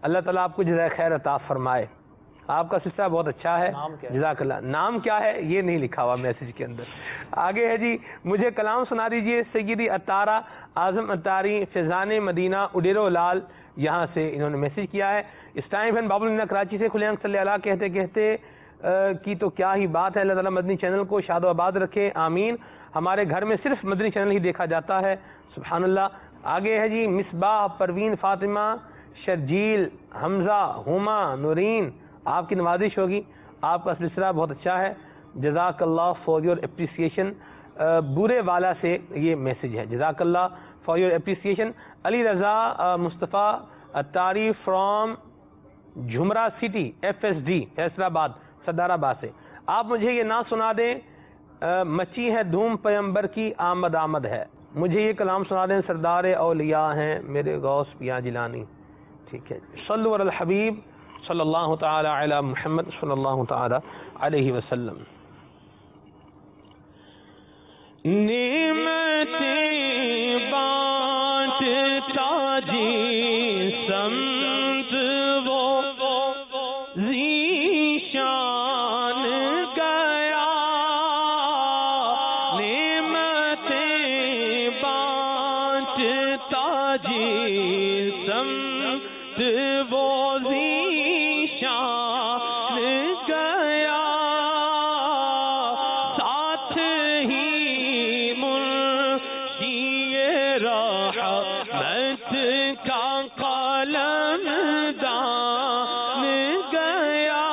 اللہ تعالیٰ آپ کو جزائے خیر عطا فرمائے. آپ کا سلسلہ بہت اچھا ہے, جزاک اللہ. نام کیا ہے یہ نہیں لکھا ہوا میسیج کے اندر. آگے ہے جی, مجھے کلام سنا دیجئے سیدی عطارہ اعظم عطاری فیضان مدینہ اڈیرو لال, یہاں سے انہوں نے میسیج کیا ہے. اس ٹائم بہن بابل مینا کراچی سے کھلے آنکھ صلی اللہ کہتے کہتے کی تو کیا ہی بات ہے. اللہ تعالیٰ مدنی چینل کو شاد و آباد رکھے, آمین. ہمارے گھر میں صرف مدنی چینل ہی دیکھا جاتا ہے, سبحان اللہ. آگے ہے جی, مصباح پروین فاطمہ شرجیل حمزہ ہما نورین, آپ کی نوازش ہوگی, آپ کا سلسلہ بہت اچھا ہے, جزاک اللہ فار یور اپریسیشن. بورے والا سے یہ میسیج ہے, جزاک اللہ for your appreciation. Ali Raza Mustafa Attari from Jhumra city FSD Hyderabad Sardarabad سے, آپ مجھے یہ نہ سنا دیں, مچی ہے دھوم پیمبر کی آمد آمد ہے. مجھے یہ کلام سنا دیں, سردار اولیاء ہیں میرے غوث پیا جیلانی. ٹھیک ہے, صلو علی الحبیب صلی اللہ تعالی علی محمد صلی اللہ تعالی علیہ وسلم. نعمتیں بانٹتا جی سمت وہ ذیشان نعمتیں بانٹتا جسم وہ ذیشان گیا، ساتھ ہی منشی رحمت کا قلم دان گیا،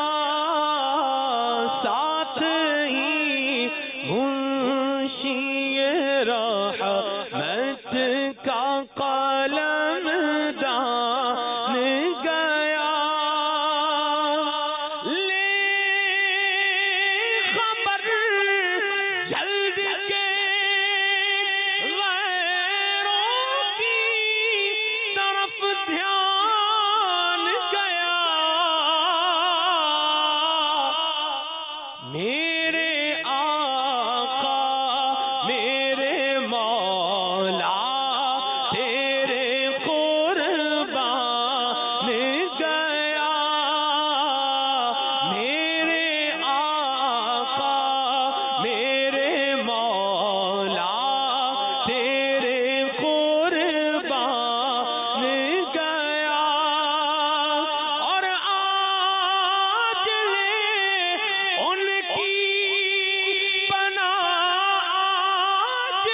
ساتھ ہی منشی رحمت کا قلم دان گیا، لے خبر جلد کے غیروں کی طرف دھیان گیا، میرے آقا میرے مولا تیرے قربان گیا، میرے آقا میرے مولا تیرے قربان گیا، اور آج ان کی پناہ آج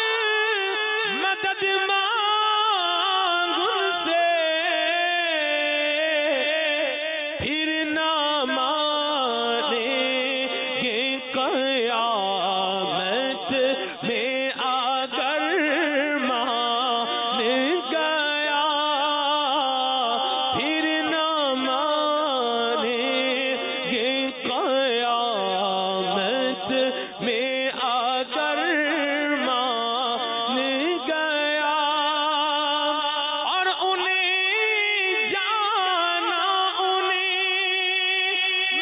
مدد مانگ ان سے، پھر نہ مانیں گے قیامت میں اگر مان گیا، پھر نہ مانیں گے قیامت میں اگر مان گیا، اور انہیں جانا انہیں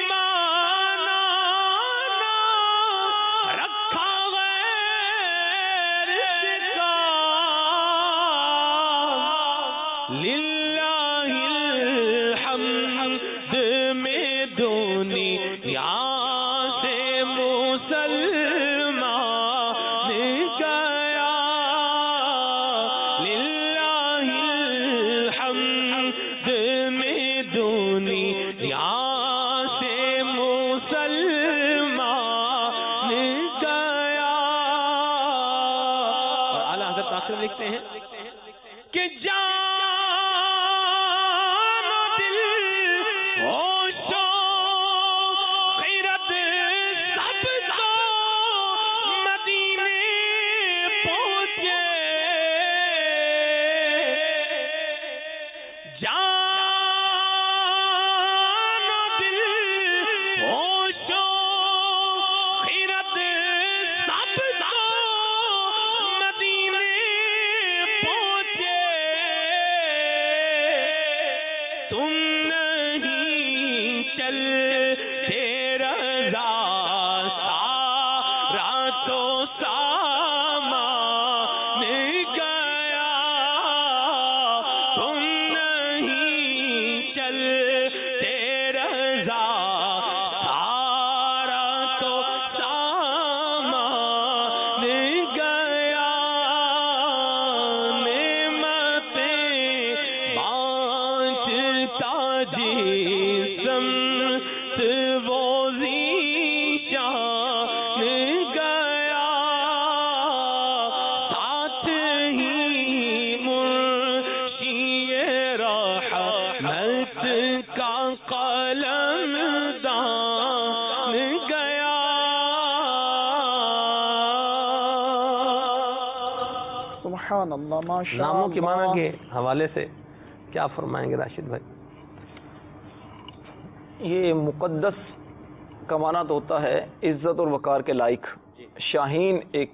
مانا نہ رکھا غیر کا، للہ الحمد میں دنیا سے مسلمان گیا، للہ الحمد میں دنیا سے مسلمان گیا، اور اعلیٰ حضرت آخر لکھتے ہیں کہ جان و دل ہوش و خرد سب کو مدینے پہنچے، جان و دل ہوش و خرد سب کو مدینے پہنچے، تم نہیں چلتے رضا سارا تو سامان گیا، تم نہیں چلتے رضا سارا تو سامان گیا، نعمتیں بانٹتا جسم وہ ذیشان گیا، ساتھ ہی منشی رحمت کا قلم دان گیا۔ سبحان اللہ، ماشاء ناموں کے معنی اللہ۔ کے حوالے سے کیا فرمائیں گے راشد بھائی؟ یہ مقدس کا معنی تو ہوتا ہے عزت اور وقار کے لائق۔ شاہین ایک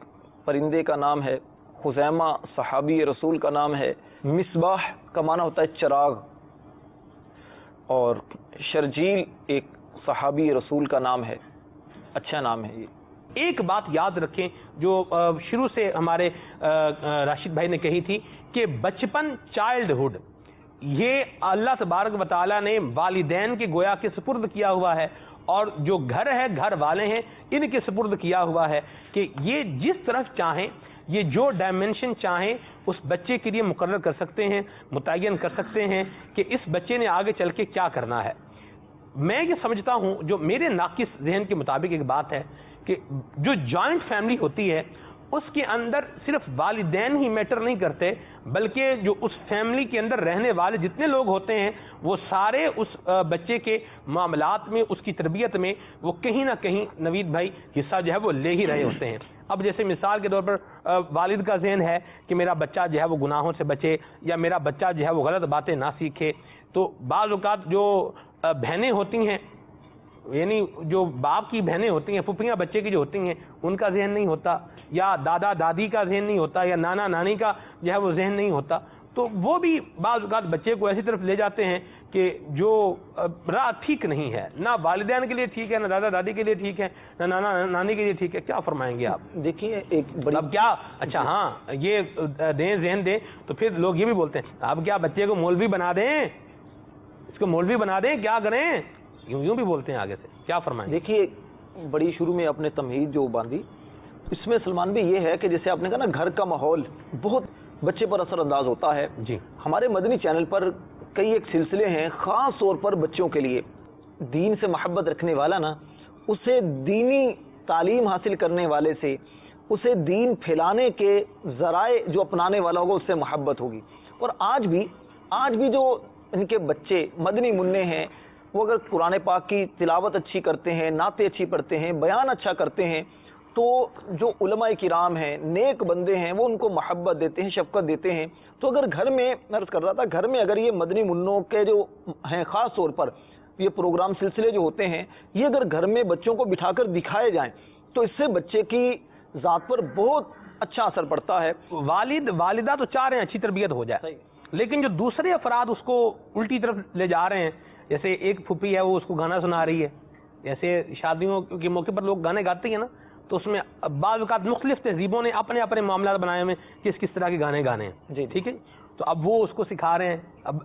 پرندے کا نام ہے، خزیمہ صحابی رسول کا نام ہے، مصباح کا معنی ہوتا ہے چراغ، اور شرجیل ایک صحابی رسول کا نام ہے، اچھا نام ہے یہ۔ ایک بات یاد رکھیں جو شروع سے ہمارے راشد بھائی نے کہی تھی کہ بچپن، چائلڈ ہوڈ، یہ اللہ تبارک و تعالیٰ نے والدین کے گویا کے سپرد کیا ہوا ہے، اور جو گھر ہے، گھر والے ہیں، ان کے سپرد کیا ہوا ہے کہ یہ جس طرف چاہیں، یہ جو ڈائمنشن چاہیں اس بچے کے لیے مقرر کر سکتے ہیں، متعین کر سکتے ہیں کہ اس بچے نے آگے چل کے کیا کرنا ہے۔ میں یہ سمجھتا ہوں، جو میرے ناقص ذہن کے مطابق ایک بات ہے کہ جو جوائنٹ فیملی ہوتی ہے اس کے اندر صرف والدین ہی میٹر نہیں کرتے، بلکہ جو اس فیملی کے اندر رہنے والے جتنے لوگ ہوتے ہیں وہ سارے اس بچے کے معاملات میں، اس کی تربیت میں وہ کہیں نہ کہیں نوید بھائی حصہ جو ہے وہ لے ہی رہے ہوتے ہیں۔ اب جیسے مثال کے طور پر والد کا ذہن ہے کہ میرا بچہ جو ہے وہ گناہوں سے بچے، یا میرا بچہ جو ہے وہ غلط باتیں نہ سیکھے، تو بعض اوقات جو بہنیں ہوتی ہیں، یعنی جو باپ کی بہنیں ہوتی ہیں، پھپھیاں بچے کی جو ہوتی ہیں، ان کا ذہن نہیں ہوتا، یا دادا دادی کا ذہن نہیں ہوتا، یا نانا نانی کا جو ہے وہ ذہن نہیں ہوتا، تو وہ بھی بعض اوقات بچے کو ایسی طرف لے جاتے ہیں کہ جو راہ ٹھیک نہیں ہے، نہ والدین کے لیے ٹھیک ہے، نہ دادا دادی کے لیے ٹھیک ہے، نہ نانا نانی کے لیے ٹھیک ہے۔ کیا فرمائیں گے آپ؟ دیکھیے ایک بڑی اب کیا اچھا ہاں یہ دیں ذہن دیں تو پھر لوگ یہ بھی بولتے ہیں اب کیا بچے کو مولوی بنا دیں، اس کو مولوی بنا دیں، کیا کریں، یوں بھی بولتے ہیں آگے سے۔ کیا فرمائیں؟ دیکھیے بڑی شروع میں اپنے تمہید جو باندھی اس میں سلمان بھی یہ ہے کہ جیسے آپ نے کہا نا گھر کا ماحول بہت بچے پر اثر انداز ہوتا ہے۔ جی، ہمارے مدنی چینل پر کئی ایک سلسلے ہیں خاص طور پر بچوں کے لیے۔ دین سے محبت رکھنے والا نا اسے دینی تعلیم حاصل کرنے والے سے، اسے دین پھیلانے کے ذرائع جو اپنانے والا ہوگا اس سے محبت ہوگی۔ اور آج بھی جو ان کے بچے مدنی منع ہیں وہ اگر قرآن پاک کی تلاوت اچھی کرتے ہیں، نعتیں اچھی پڑھتے ہیں، بیان اچھا کرتے ہیں، تو جو علماء کرام ہیں، نیک بندے ہیں، وہ ان کو محبت دیتے ہیں، شفقت دیتے ہیں۔ تو اگر گھر میں عرض کر رہا تھا، گھر میں اگر یہ مدنی منوں کے جو ہیں خاص طور پر یہ پروگرام سلسلے جو ہوتے ہیں، یہ اگر گھر میں بچوں کو بٹھا کر دکھائے جائیں تو اس سے بچے کی ذات پر بہت اچھا اثر پڑتا ہے۔ والد والدہ تو چاہ رہے ہیں اچھی تربیت ہو جائے، لیکن جو دوسرے افراد اس کو الٹی طرف لے جا رہے ہیں، جیسے ایک پھوپھی ہے وہ اس کو گانا سنا رہی ہے، جیسے شادیوں کے موقع پر لوگ گانے گاتے ہیں نا، تو اس میں بعض اوقات مختلف تہذیبوں نے اپنے اپنے معاملات بنائے ہوئے کس طرح کے گانے گانے ہیں، جی ٹھیک ہے، تو اب وہ اس کو سکھا رہے ہیں،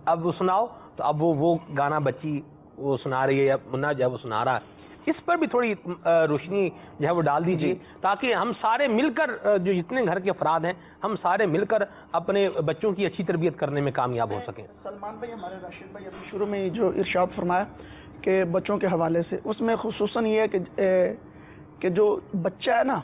اب وہ سناؤ، تو اب وہ گانا بچی وہ سنا رہی ہے یا منا جو ہے وہ سنا رہا ہے، اس پر بھی تھوڑی روشنی جو ہے وہ ڈال دیجیے تاکہ ہم سارے مل کر، جو جتنے گھر کے افراد ہیں، ہم سارے مل کر اپنے بچوں کی اچھی تربیت کرنے میں کامیاب ہو سکیں۔ سلمان بھائی، ہمارے راشد بھائی ابھی شروع میں جو ارشاد فرمایا کہ بچوں کے حوالے سے، اس میں خصوصاً یہ ہے کہ جو بچہ ہے نا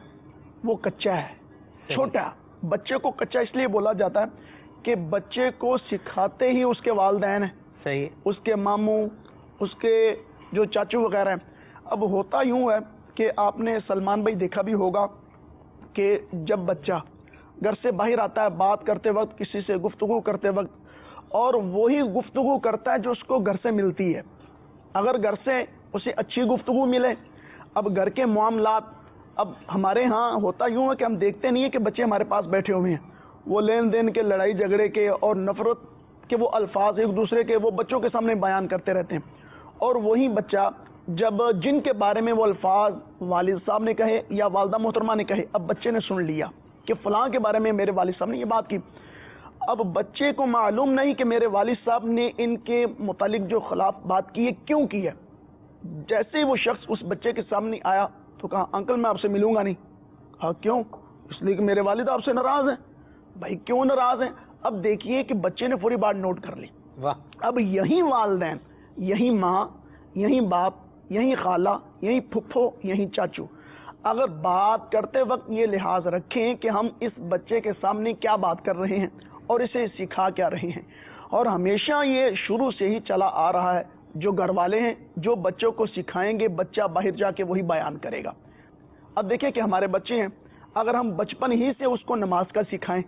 وہ کچا ہے، چھوٹا۔ بچے کو کچا اس لیے بولا جاتا ہے کہ بچے کو سکھاتے ہی اس کے والدین ہیں، صحیح، اس کے ماموں، اس کے جو چاچو وغیرہ ہیں۔ اب ہوتا یوں ہے کہ آپ نے سلمان بھائی دیکھا بھی ہوگا کہ جب بچہ گھر سے باہر آتا ہے بات کرتے وقت، کسی سے گفتگو کرتے وقت، اور وہی گفتگو کرتا ہے جو اس کو گھر سے ملتی ہے۔ اگر گھر سے اسے اچھی گفتگو ملے، اب گھر کے معاملات، اب ہمارے ہاں ہوتا یوں ہے کہ ہم دیکھتے نہیں ہیں کہ بچے ہمارے پاس بیٹھے ہوئے ہیں، وہ لین دین کے، لڑائی جھگڑے کے اور نفرت کے وہ الفاظ ایک دوسرے کے وہ بچوں کے سامنے بیان کرتے رہتے ہیں، اور وہی بچہ جب جن کے بارے میں وہ الفاظ والد صاحب نے کہے یا والدہ محترمہ نے کہے، اب بچے نے سن لیا کہ فلاں کے بارے میں میرے والد صاحب نے یہ بات کی، اب بچے کو معلوم نہیں کہ میرے والد صاحب نے ان کے متعلق جو خلاف بات کی ہے کیوں کی ہے۔ جیسے ہی وہ شخص اس بچے کے سامنے آیا تو کہا انکل میں آپ سے ملوں گا نہیں۔ ہاں کیوں؟ اس لیے کہ میرے والد آپ سے ناراض ہیں۔ بھائی کیوں ناراض ہیں؟ اب دیکھیے کہ بچے نے پوری بات نوٹ کر لی۔ اب یہی والدین، یہی ماں، یہی باپ، یہی خالہ، یہی پھپھو، یہی چاچو اگر بات کرتے وقت یہ لحاظ رکھیں کہ ہم اس بچے کے سامنے کیا بات کر رہے ہیں اور اسے سکھا کیا رہے ہیں، اور ہمیشہ یہ شروع سے ہی چلا آ رہا ہے، جو گھر والے ہیں جو بچوں کو سکھائیں گے بچہ باہر جا کے وہی بیان کرے گا۔ اب دیکھیں کہ ہمارے بچے ہیں، اگر ہم بچپن ہی سے اس کو نماز کا سکھائیں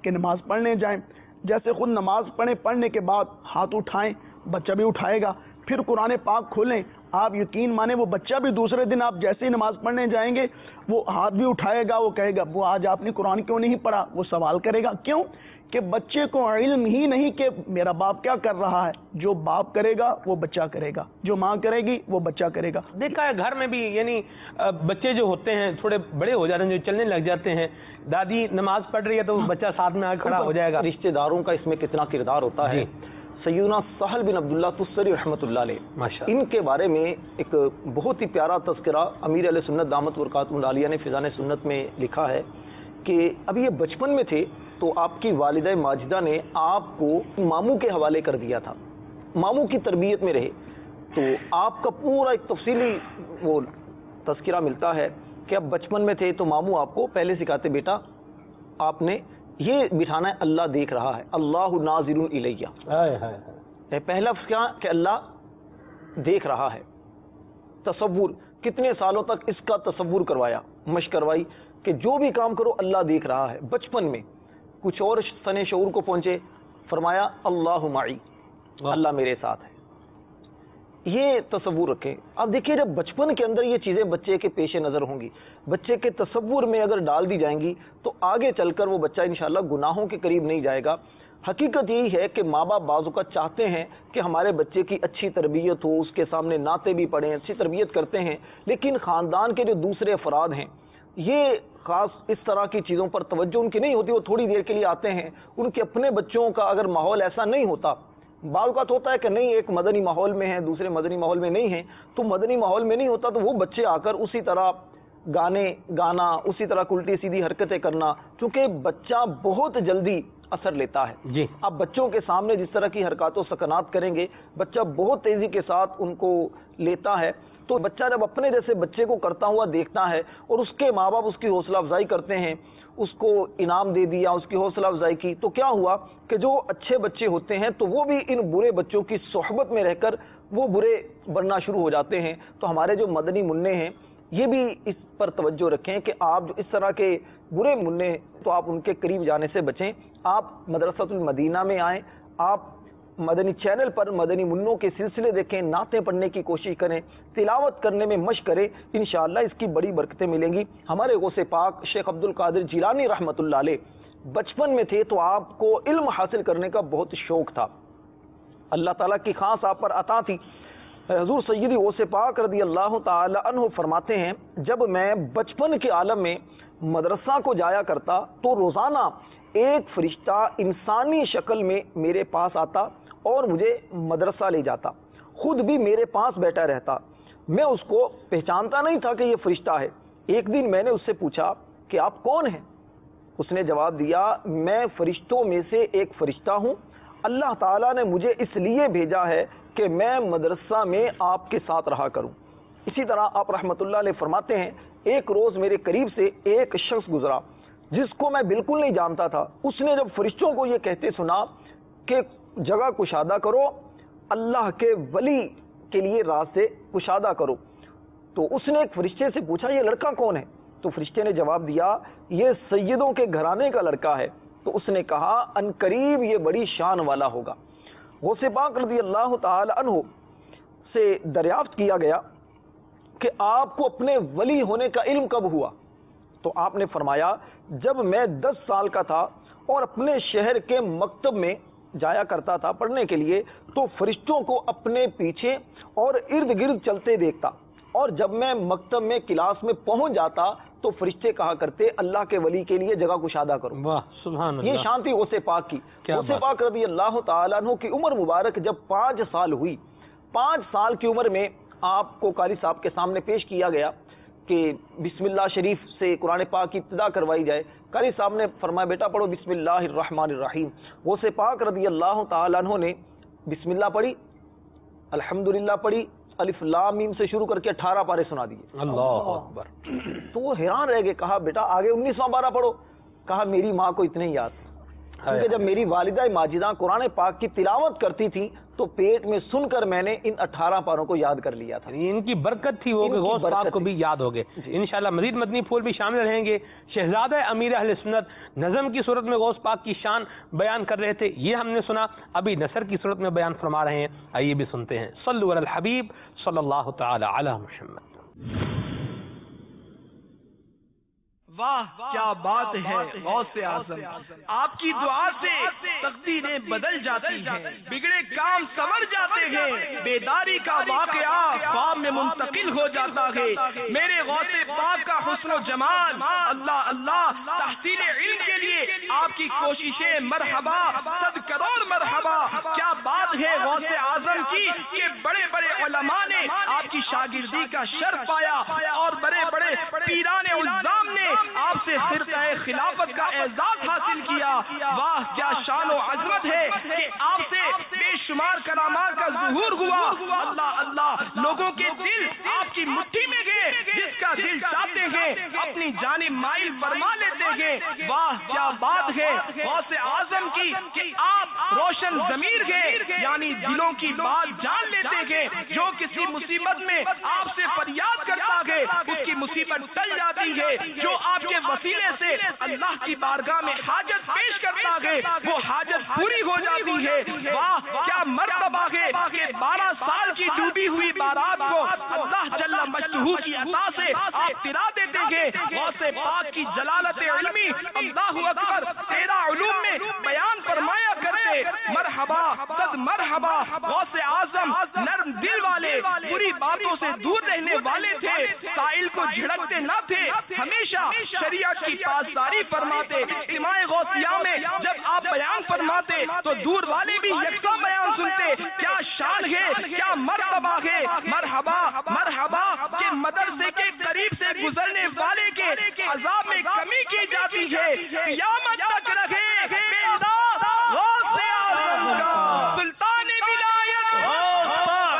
کہ نماز پڑھنے جائیں، جیسے خود نماز پڑھنے کے بعد ہاتھ اٹھائیں، بچہ بھی اٹھائے گا، پھر قرآن پاک کھولیں، آپ یقین مانیں وہ بچہ بھی دوسرے دن آپ جیسے ہی نماز پڑھنے جائیں گے وہ ہاتھ بھی اٹھائے گا، وہ کہے گا وہ آج آپ نے قرآن کیوں نہیں پڑھا، وہ سوال کرے گا۔ کیوں کہ بچے کو علم ہی نہیں کہ میرا باپ کیا کر رہا ہے، جو باپ کرے گا وہ بچہ کرے گا، جو ماں کرے گی وہ بچہ کرے گا۔ دیکھا ہے گھر میں بھی، یعنی بچے جو ہوتے ہیں تھوڑے بڑے ہو جاتے ہیں، جو چلنے لگ جاتے ہیں، دادی نماز پڑھ رہی ہے تو بچہ ساتھ میں آ کھڑا ہو جائے گا۔ رشتہ داروں کا اس میں کتنا کردار ہوتا ہے۔ سیدنا سہل بن عبداللہ تستری رحمۃ اللہ علیہ، ماشاءاللہ، ان کے بارے میں ایک بہت ہی پیارا تذکرہ امیر علیہ سنت دامت برکاتہم العالیہ نے فیضان سنت میں لکھا ہے کہ ابھی یہ بچپن میں تھے تو آپ کی والدہ ماجدہ نے آپ کو ماموں کے حوالے کر دیا تھا، ماموں کی تربیت میں رہے، تو آپ کا پورا ایک تفصیلی وہ تذکرہ ملتا ہے کہ اب بچپن میں تھے تو ماموں آپ کو پہلے سکھاتے بیٹا آپ نے یہ بٹھانا ہے، اللہ دیکھ رہا ہے، اللہ ناظر الیہ، پہلا کیا کہ اللہ دیکھ رہا ہے، تصور کتنے سالوں تک اس کا تصور کروایا، مشق کروائی کہ جو بھی کام کرو اللہ دیکھ رہا ہے۔ بچپن میں کچھ اور سن شعور کو پہنچے، فرمایا اللہ معی، اللہ میرے ساتھ ہے، یہ تصور رکھیں۔ اب دیکھیے جب بچپن کے اندر یہ چیزیں بچے کے پیش نظر ہوں گی، بچے کے تصور میں اگر ڈال دی جائیں گی تو آگے چل کر وہ بچہ انشاءاللہ گناہوں کے قریب نہیں جائے گا۔ حقیقت یہی ہے کہ ماں باپ بعض اوقات چاہتے ہیں کہ ہمارے بچے کی اچھی تربیت ہو، اس کے سامنے نعتیں بھی پڑھیں، اچھی تربیت کرتے ہیں، لیکن خاندان کے جو دوسرے افراد ہیں یہ خاص اس طرح کی چیزوں پر توجہ ان کی نہیں ہوتی، وہ تھوڑی دیر کے لیے آتے ہیں، ان کے اپنے بچوں کا اگر ماحول ایسا نہیں ہوتا، بعض اوقات ہوتا ہے کہ نہیں ایک مدنی ماحول میں ہیں دوسرے مدنی ماحول میں نہیں ہیں، تو مدنی ماحول میں نہیں ہوتا تو وہ بچے آ کر اسی طرح گانا اسی طرح الٹی سیدھی حرکتیں کرنا، کیونکہ بچہ بہت جلدی اثر لیتا ہے جی۔ آپ بچوں کے سامنے جس طرح کی حرکات و سکنات کریں گے بچہ بہت تیزی کے ساتھ ان کو لیتا ہے، تو بچہ جب اپنے جیسے بچے کو کرتا ہوا دیکھتا ہے اور اس کے ماں باپ اس کی حوصلہ افزائی کرتے ہیں، اس کو انعام دے دیا، اس کی حوصلہ افزائی کی، تو کیا ہوا کہ جو اچھے بچے ہوتے ہیں تو وہ بھی ان برے بچوں کی صحبت میں رہ کر وہ برے بننا شروع ہو جاتے ہیں۔ تو ہمارے جو مدنی منع ہیں یہ بھی اس پر توجہ رکھیں کہ آپ جو اس طرح کے برے منع ہیں تو آپ ان کے قریب جانے سے بچیں۔ آپ مدرسۃ المدینہ میں آئیں، آپ مدنی چینل پر مدنی منوں کے سلسلے دیکھیں، نعتیں پڑھنے کی کوشش کریں، تلاوت کرنے میں مشق کریں، انشاءاللہ اس کی بڑی برکتیں ملیں گی۔ ہمارے غوث پاک شیخ عبد القادر جیلانی رحمۃ اللہ علیہ بچپن میں تھے تو آپ کو علم حاصل کرنے کا بہت شوق تھا، اللہ تعالیٰ کی خاص آپ پر عطا تھی۔ حضور سیدی غوث پاک رضی اللہ تعالی عنہ فرماتے ہیں جب میں بچپن کے عالم میں مدرسہ کو جایا کرتا تو روزانہ ایک فرشتہ انسانی شکل میں میرے پاس آتا اور مجھے مدرسہ لے جاتا، خود بھی میرے پاس بیٹھا رہتا، میں اس کو پہچانتا نہیں تھا کہ یہ فرشتہ ہے۔ ایک دن میں نے اس سے پوچھا کہ آپ کون ہیں؟ اس نے جواب دیا میں فرشتوں میں سے ایک فرشتہ ہوں، اللہ تعالیٰ نے مجھے اس لیے بھیجا ہے کہ میں مدرسہ میں آپ کے ساتھ رہا کروں۔ اسی طرح آپ رحمۃ اللہ علیہ فرماتے ہیں ایک روز میرے قریب سے ایک شخص گزرا جس کو میں بالکل نہیں جانتا تھا، اس نے جب فرشتوں کو یہ کہتے سنا کہ جگہ کشادہ کرو، اللہ کے ولی کے لیے راستے کشادہ کرو، تو اس نے ایک فرشتے سے پوچھا یہ لڑکا کون ہے؟ تو فرشتے نے جواب دیا یہ سیدوں کے گھرانے کا لڑکا ہے۔ تو اس نے کہا ان قریب یہ بڑی شان والا ہوگا۔ غوث پاک رضی اللہ تعالی عنہ سے دریافت کیا گیا کہ آپ کو اپنے ولی ہونے کا علم کب ہوا؟ تو آپ نے فرمایا جب میں 10 سال کا تھا اور اپنے شہر کے مکتب میں جایا کرتا تھا پڑھنے کے لیے تو فرشتوں کو اپنے پیچھے اور ارد گرد چلتے دیکھتا، اور جب میں مکتب میں کلاس میں پہنچ جاتا تو فرشتے کہا کرتے اللہ کے ولی کے لیے جگہ کشادہ کرو۔ واہ سبحان اللہ، یہ شان تھی غوث پاک کی۔ غوث پاک رضی اللہ تعالیٰ عنہ کی عمر مبارک جب 5 سال ہوئی، 5 سال کی عمر میں آپ کو قاری صاحب کے سامنے پیش کیا گیا کہ بسم اللہ شریف سے قرآن پاک کی ابتدا کروائی جائے۔ قاری صاحب نے فرمایا بیٹا پڑھو بسم اللہ الرحمن الرحیم۔ غوث پاک رضی اللہ تعالیٰ عنہ نے بسم اللہ پڑھی، الحمدللہ پڑھی، الف لام میم سے شروع کر کے 18 پارے سنا دیے۔ اللہ اکبر۔ تو وہ حیران رہ گئے، کہا بیٹا آگے 19واں پارہ پڑھو۔ کہا میری ماں کو اتنے ہی یاد، کیونکہ جب میری والدہ ماجدہ قرآن پاک کی تلاوت کرتی تھی تو پیٹ میں سن کر میں نے ان 18 پاروں کو یاد کر لیا تھا۔ ان کی برکت تھی وہ کہ غوث پاک کو بھی یاد ہو گئے۔ انشاءاللہ مزید مدنی پھول بھی شامل رہیں گے۔ شہزادہ امیر اہل سنت نظم کی صورت میں غوث پاک کی شان بیان کر رہے تھے، یہ ہم نے سنا، ابھی نثر کی صورت میں بیان فرما رہے ہیں، آئیے بھی سنتے ہیں۔ صلو علی الحبیب صلی اللہ تعالی علی محمد۔ واہ کیا بات ہے غوث اعظم، آپ کی دعا سے تقدیریں بدل جاتی ہیں، بگڑے کام سنور جاتے ہیں، بیداری کا واقعہ خواب میں منتقل ہو جاتا ہے۔ میرے غوث پاک کا حسن و جمال، اللہ اللہ، تحصیل علم کے لیے آپ کی کوششیں مرحبا، 100 کروڑ مرحبا، کیا بات ہے غوث اعظم کی کہ بڑے بڑے علماء نے آپ کی شاگردی کا شرف پایا اور بڑے بڑے پیران الزام نے آپ سے خرقہ خلافت کا اعزاز حاصل کیا. واہ کیا شان و عظمت ہے کہ آپ سے بے شمار کرامات کا ظہور ہوا. اللہ اللہ، لوگوں کے دل آپ کی مٹھی میں گئے، جس کا دل چاہتے ہیں اپنی جانب مائل فرما لیتے ہیں. واہ کیا بات ہے غوث اعظم کی کہ آپ روشن ضمیر ہیں، یعنی دلوں کی بات جان لیتے ہیں. جو کسی مصیبت میں آپ سے فریاد کرتا ہے اس کی مصیبت ٹل جاتی ہے. جو آپ کے وسیلے سے اللہ کی بارگاہ میں حاجت پیش کرتا ہے وہ حاجت پوری ہو جاتی ہے. واہ کیا مرتبہ ہے کہ 12 سال کی ڈوبی ہوئی بارات کو اللہ جل مجدہ کی عطا سے آپ پرا دیتے ہیں. غوث پاک کی جلالت علمی اللہ اکبر 13 علوم میں بیان فرمایا کرتے. مرحبا صد مرحبا غوث اعظم نرم دل والے، بری باتوں سے دور رہنے والے تھے، سائل کو جھڑکتے نہ تھے، ہمیشہ شریعت کی پاسداری فرماتے. اجتماع غوثیہ میں جب آپ بیان فرماتے تو دور والے بھی یکساں بیان سنتے. کیا شان ہے، کیا مرتبہ ہے. مرحبا مرحبا کہ مدرسے کے قریب سے گزرنے والے کے عذاب میں کمی کی جاتی ہے. قیامت تک رہے بیدار غوث اعظم کا سلطان ولایت،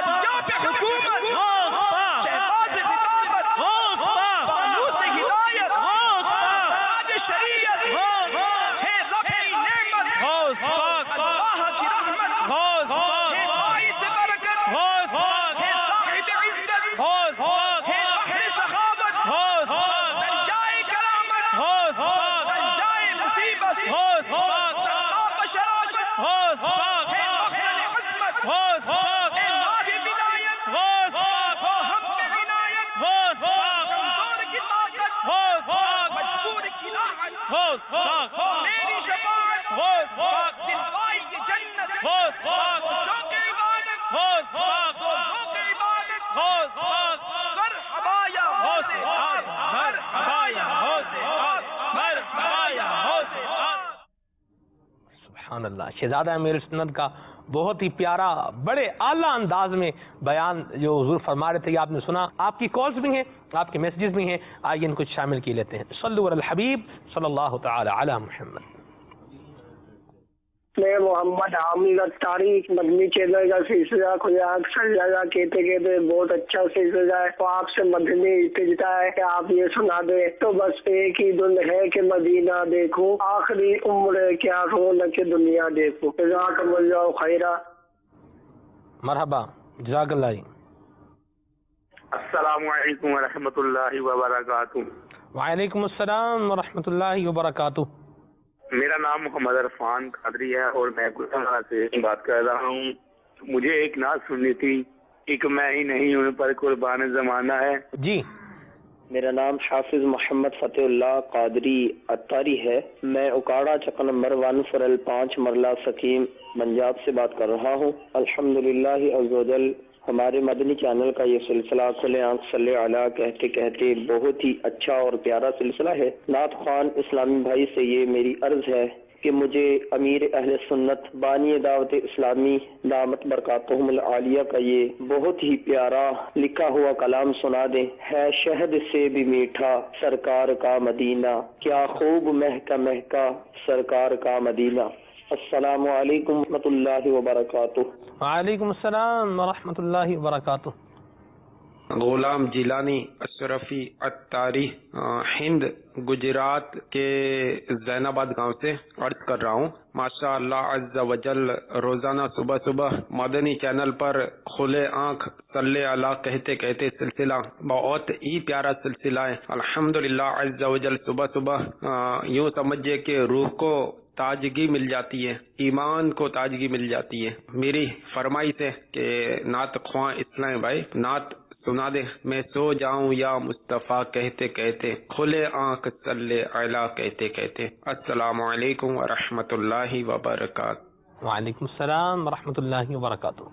پنجاب حکومت، شہباز خطابت، فانوس ہدایت، تاج شریعت، ہے رفع نعمت، اللہ کی رحمت، ہے باعث برکت، ہے صاحب عزت، ہے بحر سخاوت، درجائے کرامت، درجائے مصیبت، سرتاپ شرافت، ہے مخزن عصمت، ہے ماہ ولایت، ہم پہ عنایت، کمزور کی طاقت، مجبور کی راحت، میری شفاعت، دلوائی کی جنت، شوق عبادت، شوق عبادت، مرحبا یا غوث اعظم، مرحبا یا غوث اعظم، مرحبا یا غوث اعظم. سبحان اللہ. شہزادہ امیر سنت کا بہت ہی پیارا بڑے اعلیٰ انداز میں بیان جو حضور فرما رہے تھے یہ آپ نے سنا. آپ کی کالز بھی ہیں، آپ کے میسیجز بھی ہیں، آئیے ان کو شامل کی لیتے ہیں. صلو علی الحبیب صلی اللہ تعالی علی محمد. میں محمد عامر اتاری مدنی چینل کا سلسلہ کھلا اکثر زیادہ کہتے بہت اچھا سلسلہ ہے، تو آپ سے مدنی التجا ہے کہ آپ یہ سنا دیں. تو بس ایک ہی دن ہے کہ مدینہ دیکھوں، آخری عمر کیا رونق دنیا دیکھوں. جزاکم اللہ خیرا. مرحبا جزاک اللہ جی. السلام علیکم ورحمۃ اللہ وبرکاتہ. وعلیکم السلام ورحمۃ اللہ وبرکاتہ. میرا نام محمد عرفان قادری ہے اور میں گلزار سے بات کر رہا ہوں. مجھے ایک نعت سننی تھی، ایک میں ہی نہیں ان پر قربان زمانہ ہے. جی میرا نام حافظ محمد فتح اللہ قادری اتاری ہے. میں اکاڑا چک نمبر 1 فرل 5 مرلہ سکیم پنجاب سے بات کر رہا ہوں. الحمدللہ عز و جل ہمارے مدنی چینل کا یہ سلسلہ کھلے آنکھ صلی علیہ کہتے کہتے بہت ہی اچھا اور پیارا سلسلہ ہے. نعت خوان اسلامی بھائی سے یہ میری عرض ہے کہ مجھے امیر اہل سنت بانی دعوت اسلامی دامت برکاتہم العالیہ کا یہ بہت ہی پیارا لکھا ہوا کلام سنا دیں. ہے شہد سے بھی میٹھا سرکار کا مدینہ، کیا خوب مہکا مہکا سرکار کا مدینہ. السلام علیکم ورحمۃ اللہ وبرکاتہ. وعلیکم السلام ورحمۃ اللہ وبرکاتہ. غلام جیلانی اشرفی اتاری ہند گجرات کے زین آباد گاؤں سے عرض کر رہا ہوں. ماشاء اللہ عز و جل روزانہ صبح صبح مدنی چینل پر کھلے آنکھ صلی اللہ کہتے کہتے سلسلہ بہت ہی پیارا سلسلہ ہے. الحمدللہ عز و جل صبح صبح یوں سمجھے کہ روح کو تازگی مل جاتی ہے، ایمان کو تازگی مل جاتی ہے. میری فرمائش ہے کہ نعت خواں اسلام بھائی نعت سنا دے. میں سو جاؤں یا مصطفیٰ کہتے کہتے، کھلے آنکھ صلی علی کہتے کہتے. السلام علیکم ورحمۃ اللہ وبرکاتہ. وعلیکم السلام ورحمۃ اللہ وبرکاتہ.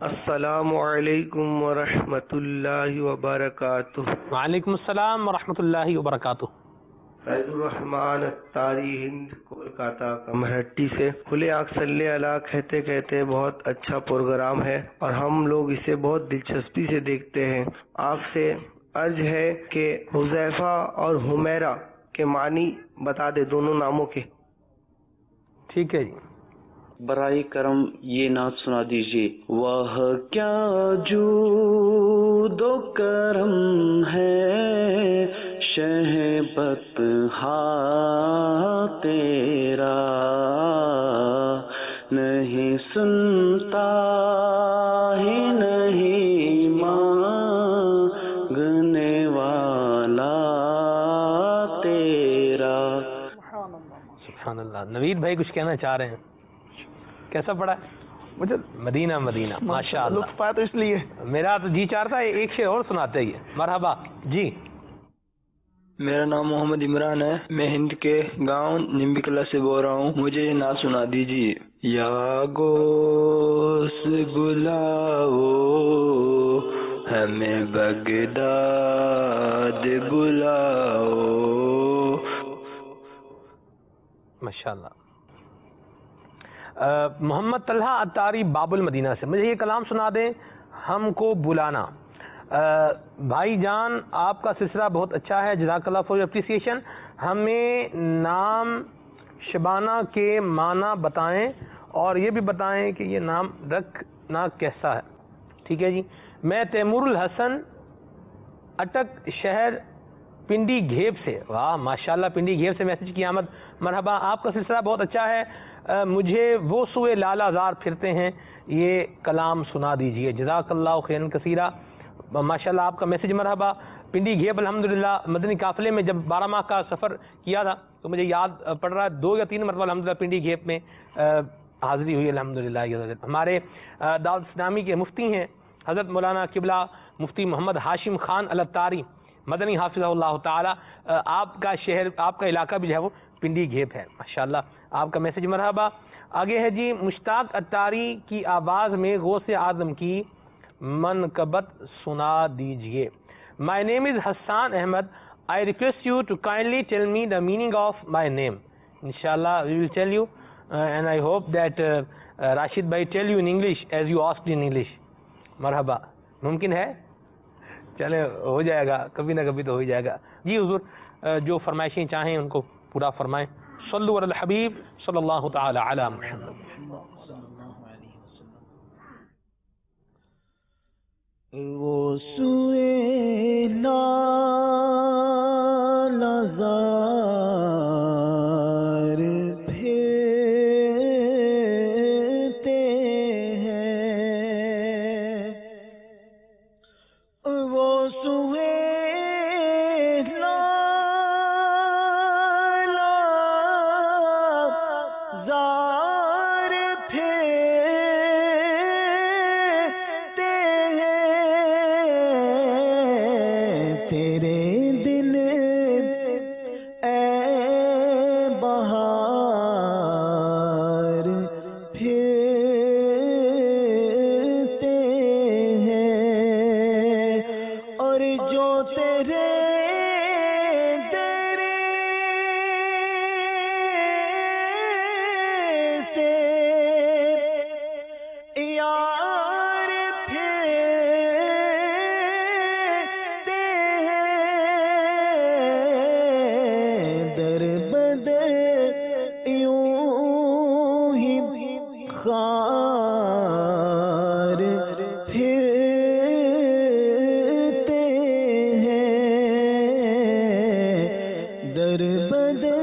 السلام علیکم ورحمۃ اللہ وبرکاتہ. وعلیکم السلام ورحمۃ اللہ وبرکاتہ. فیض الرحمان اتاری ہند کولکاتہ کمرہٹی سے. کھلے آنکھ صلی اللہ کہتے کہتے بہت اچھا پروگرام ہے اور ہم لوگ اسے بہت دلچسپی سے دیکھتے ہیں. آپ سے عرض ہے کہ حذیفہ اور حمیرہ کے معنی بتا دے دونوں ناموں کے. ٹھیک ہے جی. برائے کرم یہ نعت سنا دیجیے. وہ کیا جود و کرم ہے شہبت تیرا، نہیں سنتا ہی نہیں مانگنے والا تیرا. سبحان اللہ. نوید بھائی کچھ کہنا چاہ رہے ہیں؟ کیسا پڑا؟ مجھے مدینہ مدینہ ماشاء اللہ لطف آیا تو اس لیے میرا تو جی چاہتا ہے ایک شعر اور سناتے ہی. مرحبا جی. میرا نام محمد عمران ہے. میں ہند کے گاؤں نمبی کلا سے بول رہا ہوں. مجھے یہ نعت سنا دیجیے. یا گوس بلاؤ ہمیں بغداد بلاؤ. ماشاء اللہ. محمد طلحہ اتاری باب المدینہ سے مجھے یہ کلام سنا دیں. ہم کو بلانا. بھائی جان آپ کا سلسلہ بہت اچھا ہے، جزاک اللہ فار اپریسیشن. ہمیں نام شبانہ کے معنی بتائیں اور یہ بھی بتائیں کہ یہ نام رکھنا کیسا ہے. ٹھیک ہے جی. میں تیمور الحسن اٹک شہر پنڈی گھیب سے. واہ ماشاءاللہ پنڈی گھیب سے میسج کی آمد. مرحبا. آپ کا سلسلہ بہت اچھا ہے. مجھے وہ سوئے لالا زار پھرتے ہیں یہ کلام سنا دیجئے. جزاک اللہ خیرا کثیرہ. ماشاءاللہ آپ کا میسج. مرحبا. پنڈی گھیب الحمدللہ مدنی قافلے میں جب 12 ماہ کا سفر کیا تھا تو مجھے یاد پڑ رہا ہے 2 یا 3 مرتبہ الحمدللہ پنڈی گھیب میں حاضری ہوئی الحمدللہ. ہمارے دعوت اسلامی کے مفتی ہیں حضرت مولانا قبلہ مفتی محمد ہاشم خان الاتاری مدنی حافظہ اللہ تعالی. آپ کا شہر آپ کا علاقہ بھی جو ہے وہ پنڈی گھیب ہے ماشاءاللہ. آپ کا میسج. مرحبا. آگے ہے جی مشتاق اتاری کی آواز میں غوث اعظم کی منقبت سنا دیجئے. My name is Hassan Ahmad. I request you to kindly tell me the meaning of my name. انشاءاللہ we will tell you and I hope that Rashid بھائی tell you in English as you asked in English. مرحبا. ممکن ہے؟ چلے ہو جائے گا کبھی نہ کبھی تو ہو جائے گا. جی حضور جو فرمائشیں چاہیں ان کو پورا فرمائیں. صلو علی الحبیب صلی اللہ تعالی علی محمد. وہ سوئے لالا زار پھرتے ہیں، وہ سوئے لالا زار پھرتے ہیں، تیرے دل اے بہار پھرتے ہیں، اور جو تیرے سے یار پھرتے ہیں، در بدر یوں ہی خار پھرتے ہیں، در بدر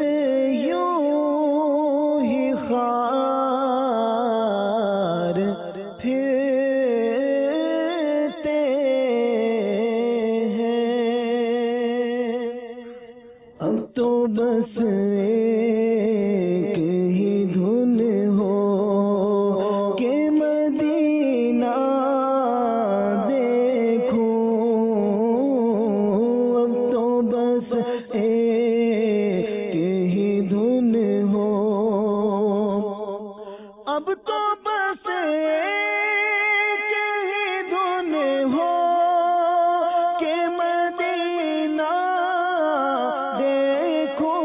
یوں ہی خار پھرتے ہیں. اب تو بس ایک ہی دھن ہو کہ مدینہ دیکھوں. اب تو بس ایک ہی دھن ہو، اب تو بس ایک ہی دھن ہو کہ مدینہ دیکھوں.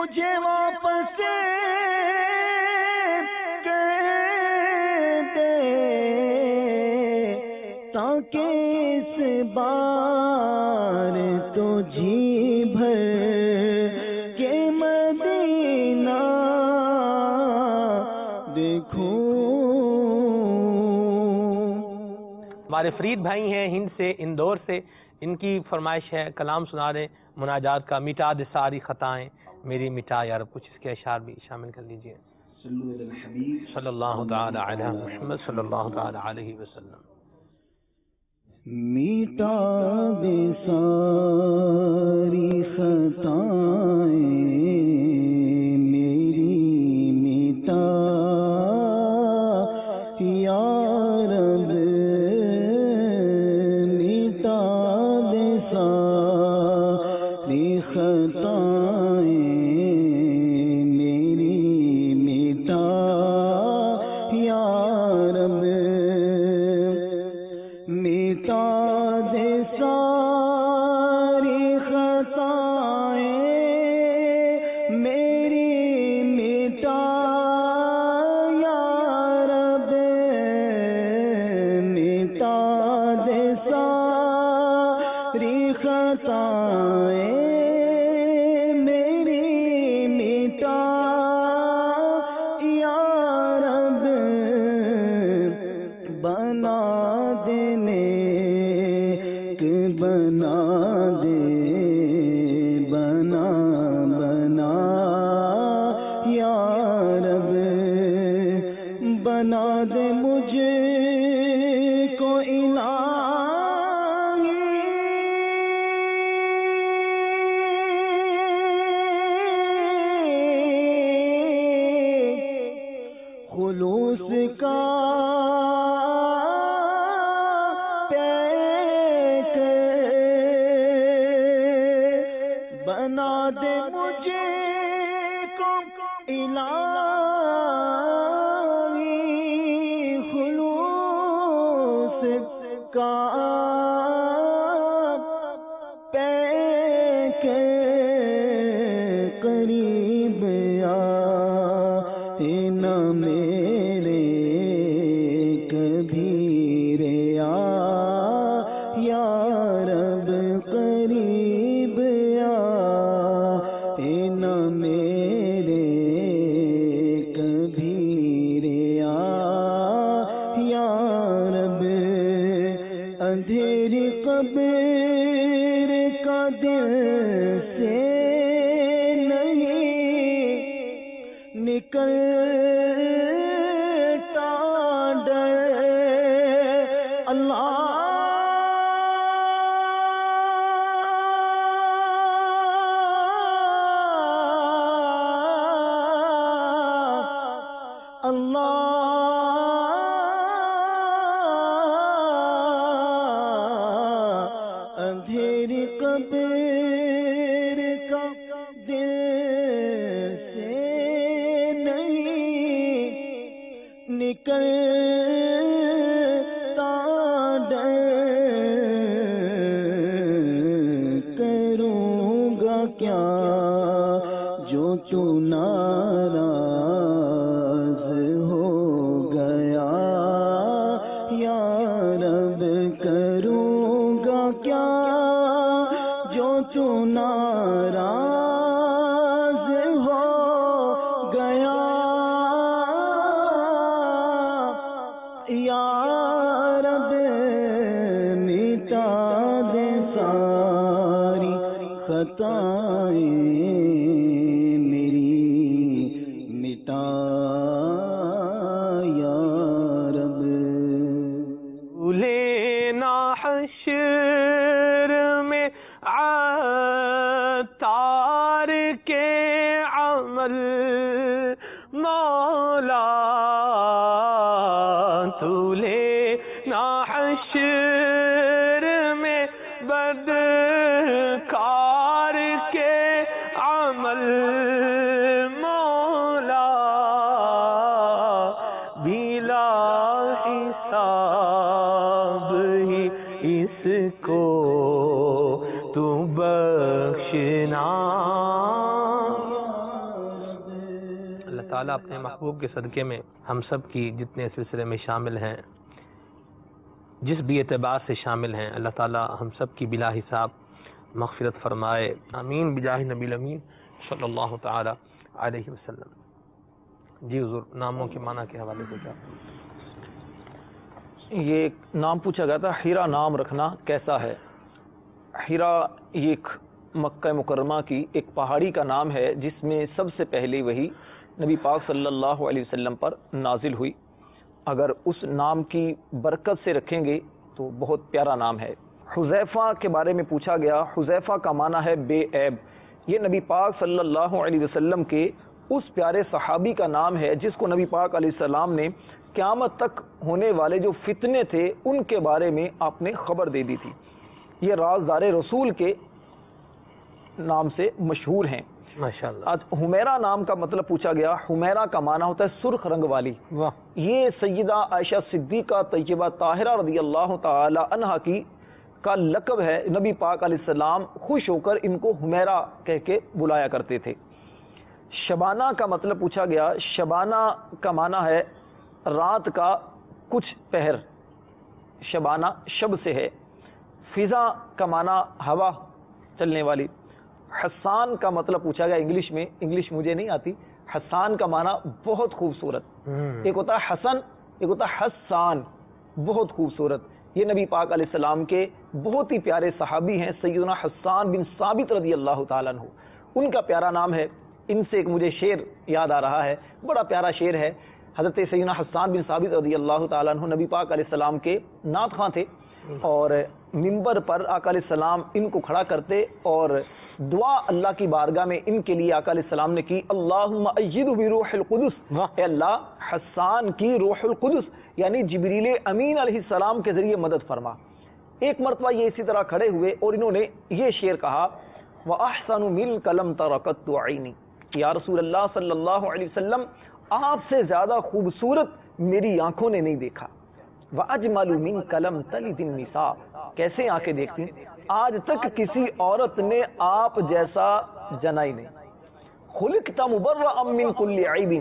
مجھے واپس کر دے تاکہ اس بار تو جی بھر کے مدینہ دیکھوں. ہمارے فرید بھائی ہیں ہند سے، اندور سے، ان کی فرمائش ہے کلام سنا دیں مناجات کا. مٹا دے ساری خطائیں میری مٹا یا رب. کچھ اس کے اشعار بھی شامل کر لیجئے. صلی اللہ تعالی علی محمد صلی اللہ تعالی علیہ وسلم. مٹا دے ساری خطائیں میری مٹا یا رب. مٹا دے ساری خطائیں میری مٹا یا رب. مٹا دے ساری خطائیں میری مٹا یا رب. مٹا دے ساری خطائیں میری مٹا یا رب. بنا دینے بنا دے بنا بنا یا رب. بنا دے مجھے کو الہی خلوص کا بنا دے مجھے کو الہی خلوص کا پیک قریب آئے نہ میرے کبھی ریا یا رب. قریب نہ میرے کبھی ریا یا رب. اندھیری قبر کا دل سے نہیں نکلتا ڈر. اللہ اندھیری قبر کا دل سے نہیں نکلتا ڈر. کروں گا کیا جو تو ناراض ہو گیا یا رب. کروں گا کیا جو تو ناراض ہو گیا یا رب. مٹا دے ساری خطائیں میری مٹا یا رب. لینا حشر میں عطار کے عمل مولا. تو لینا حشر میں بدکار کے عمل مولا. بلا حساب ہی اس کو تو بخشنا تعالیٰ اپنے محبوب کے صدقے میں ہم سب کی جتنے سلسلے میں شامل ہیں، جس بھی اعتبار سے شامل ہیں، اللہ تعالیٰ ہم سب کی بلا حساب مغفرت فرمائے، آمین بجاہ نبی الامین صلی اللہ تعالی علیہ وسلم۔ جی حضور، ناموں کے معنی کے حوالے سے کیا؟ یہ ایک نام پوچھا گیا تھا، ہیرا نام رکھنا کیسا ہے؟ ہیرا یہ ایک مکہ مکرمہ کی ایک پہاڑی کا نام ہے جس میں سب سے پہلے وہی نبی پاک صلی اللہ علیہ وسلم پر نازل ہوئی۔ اگر اس نام کی برکت سے رکھیں گے تو بہت پیارا نام ہے۔ حذیفہ کے بارے میں پوچھا گیا، حذیفہ کا معنی ہے بے عیب۔ یہ نبی پاک صلی اللہ علیہ وسلم کے اس پیارے صحابی کا نام ہے جس کو نبی پاک علیہ السلام نے قیامت تک ہونے والے جو فتنے تھے ان کے بارے میں آپ نے خبر دے دی تھی۔ یہ رازدار رسول کے نام سے مشہور ہیں۔ ماشاءاللہ۔ آج حمیرہ نام کا مطلب پوچھا گیا، حمیرہ کا معنی ہوتا ہے سرخ رنگ والی۔ یہ سیدہ عائشہ صدیقہ طیبہ طاہرہ رضی اللہ تعالی عنہا کی کا لقب ہے۔ نبی پاک علیہ السلام خوش ہو کر ان کو حمیرہ کہہ کے بلایا کرتے تھے۔ شبانہ کا مطلب پوچھا گیا، شبانہ کا معنی ہے رات کا کچھ پہر، شبانہ شب سے ہے۔ فضا کا معنی ہوا چلنے والی۔ حسان کا مطلب پوچھا گیا انگلش میں، انگلش مجھے نہیں آتی۔ حسان کا معنی بہت خوبصورت، ایک ہوتا ہے حسن، ایک ہوتا ہے حسان، بہت خوبصورت۔ یہ نبی پاک علیہ السلام کے بہت ہی پیارے صحابی ہیں، سیدنا حسان بن ثابت رضی اللہ تعالیٰ عنہ، ان کا پیارا نام ہے۔ ان سے ایک مجھے شعر یاد آ رہا ہے، بڑا پیارا شعر ہے۔ حضرت سیدنا حسان بن ثابت رضی اللہ تعالیٰ عنہ نبی پاک علیہ السلام کے نعت خواں تھے، اور منبر پر آقا علیہ السلام ان کو کھڑا کرتے اور دعا اللہ کی بارگاہ میں ان کے لیے آقا علیہ السلام نے کی، اللہم ایدہ بروح القدس، اے اللہ حسان کی روح القدس یعنی جبریل امین علیہ السلام کے ذریعے مدد فرما۔ ایک مرتبہ یہ اسی طرح کھڑے ہوئے اور انہوں نے یہ شعر کہا، وَأَحْسَنُ مِنْكَ لَمْ تَرَ عَيْنِي، یا رسول اللہ صلی اللہ علیہ وسلم آپ سے زیادہ خوبصورت میری آنکھوں نے نہیں دیکھا۔ وَأَجْمَلُ مِنْكَ لَمْ تَلِدِ النِّسَاء، کیسے آنکھیں دیکھتی ہیں، آج تک کسی عورت نے آپ جیسا جنا ہی نہیں۔ خُلِقْتَ مُبَرَّأً مِنْ كُلِّ عَيْبٍ،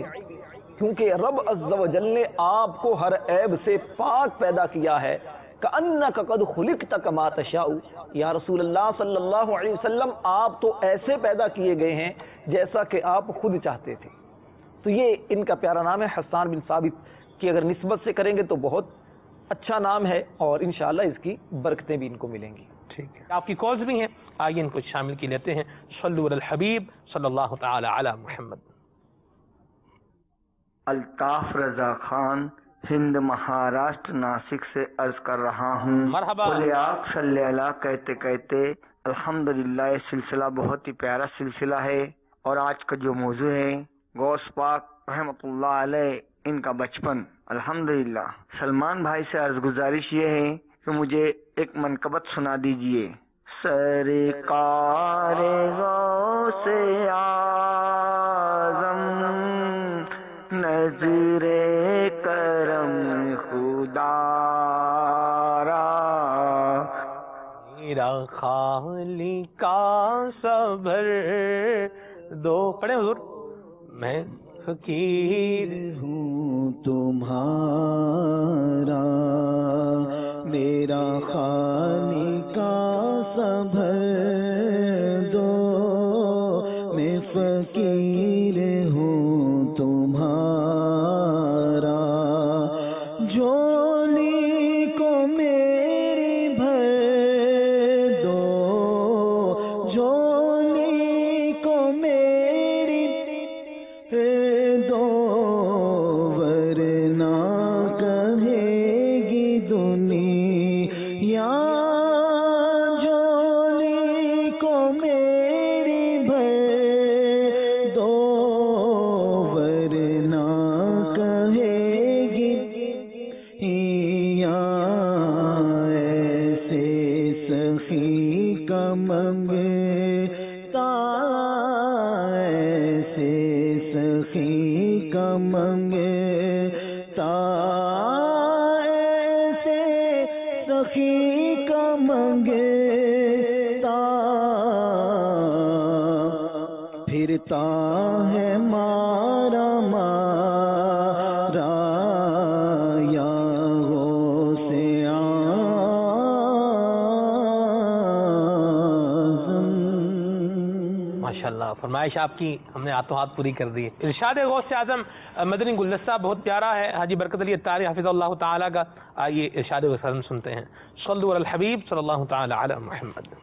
کیونکہ رب عز و جل نے آپ کو ہر عیب سے پاک پیدا کیا ہے۔ کأنک قد خلقت کما تشاء، یا رسول اللہ صلی اللہ علیہ وسلم آپ تو ایسے پیدا کیے گئے ہیں جیسا کہ آپ خود چاہتے تھے۔ تو یہ ان کا پیارا نام ہے، حسان بن ثابت کی اگر نسبت سے کریں گے تو بہت اچھا نام ہے، اور انشاءاللہ اس کی برکتیں بھی ان کو ملیں گی۔ ٹھیک ہے، آپ کی کالز بھی ہیں، آئیے ان کو شامل کی لیتے ہیں۔ صلو علی الحبیب صلی اللہ تعالی علی محمد۔ الطاف رضا خان، ہند مہاراشٹر ناسک سے عرض کر رہا ہوں، مرحبا۔ آق صلی اللہ کہتے کہتے الحمدللہ یہ سلسلہ بہت ہی پیارا سلسلہ ہے، اور آج کا جو موضوع ہے غوث پاک رحمۃ اللہ علیہ ان کا بچپن، الحمدللہ۔ سلمان بھائی سے عرض گزارش یہ ہے کہ مجھے ایک منقبت سنا دیجئے۔ سرکار غوث اعظم نظر کرم خدا را، میرا خالی کا صبر دو، پڑھیں حضور۔ میں فقیر ہوں تمہارا، میرا خالی کا صبر دو، میں فقیر ہوں تمہارا، جھولی کو میری بھر دو، جھولی کو میری دو، ورنہ کہے گی دنیا، جھولی کو میری بھر دو، ورنہ کہے گی یا ایسے سخی کا منگتا، ایسے سخی کا منگتا، ایسے سخی کا منگتا، پھرتا ہے مارا مارا ماشاءاللہ فرمائش آپ کی ہم نے ہاتھوں ہاتھ پوری کر دی ہے. ارشاد غوث اعظم مدنی گلدستہ بہت پیارا ہے حاجی برکت علی اتاری حفظ اللہ تعالیٰ کا. آئیے ارشاد غوث اعظم سنتے ہیں. صلوا علی الحبیب صلی اللہ تعالی علی محمد.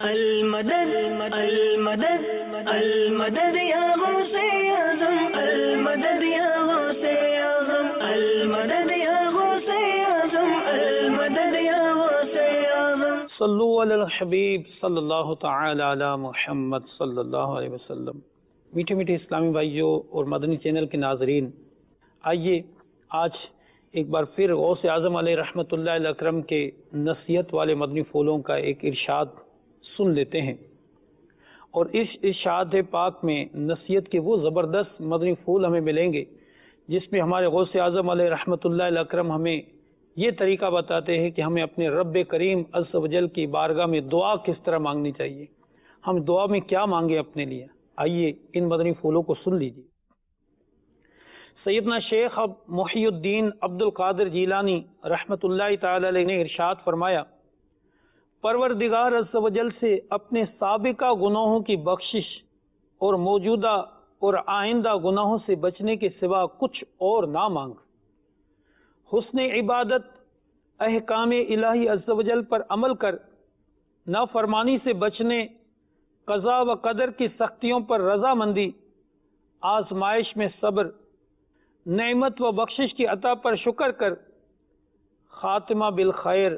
المدد المدد المدد یا غوث اعظم المدد یا غوث اعظم المدد یا غوث اعظم المدد یا غوث اعظم. صلوا علی الحبیب صلی اللہ تعالی علی محمد صلی اللہ علیہ وسلم. میٹھے میٹھے اسلامی بھائیوں اور مدنی چینل کے ناظرین، آئیے آج ایک بار پھر غوث اعظم علیہ رحمۃ اللہ اکرم کے نصیحت والے مدنی پھولوں کا ایک ارشاد سن لیتے ہیں. اور اس ارشاد پاک میں نصیحت کے وہ زبردست مدنی پھول ہمیں ملیں گے جس میں ہمارے غوث اعظم علیہ رحمۃ اللہ اکرم ہمیں یہ طریقہ بتاتے ہیں کہ ہمیں اپنے رب کریم عز و جل کی بارگاہ میں دعا کس طرح مانگنی چاہیے، ہم دعا میں کیا مانگیں اپنے لیے. آئیے ان مدنی پھولوں کو سن لیجیے. سیدنا شیخ محی الدین عبد القادر جیلانی رحمۃ اللہ تعالی علیہ نے ارشاد فرمایا، پروردگار عز و جل سے اپنے سابقہ گناہوں کی بخشش اور موجودہ اور آئندہ گناہوں سے بچنے کے سوا کچھ اور نہ مانگ. حسن عبادت، احکام الہی عز و جل پر عمل کر، نافرمانی سے بچنے، قضا و قدر کی سختیوں پر رضامندی، آزمائش میں صبر، نعمت و بخشش کی عطا پر شکر کر، خاتمہ بالخیر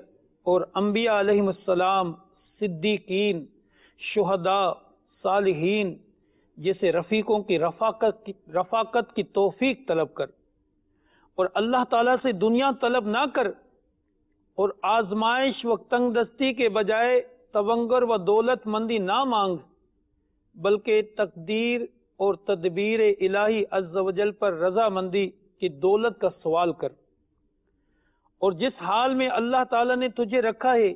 اور انبیاء علیہم السلام، صدیقین، شہداء، صالحین جیسے رفیقوں کی رفاقت کی توفیق طلب کر، اور اللہ تعالیٰ سے دنیا طلب نہ کر، اور آزمائش و تنگ دستی کے بجائے تونگر و دولت مندی نہ مانگ، بلکہ تقدیر اور تدبیر الہی عز و جل پر رضامندی کی دولت کا سوال کر. اور جس حال میں اللہ تعالیٰ نے تجھے رکھا ہے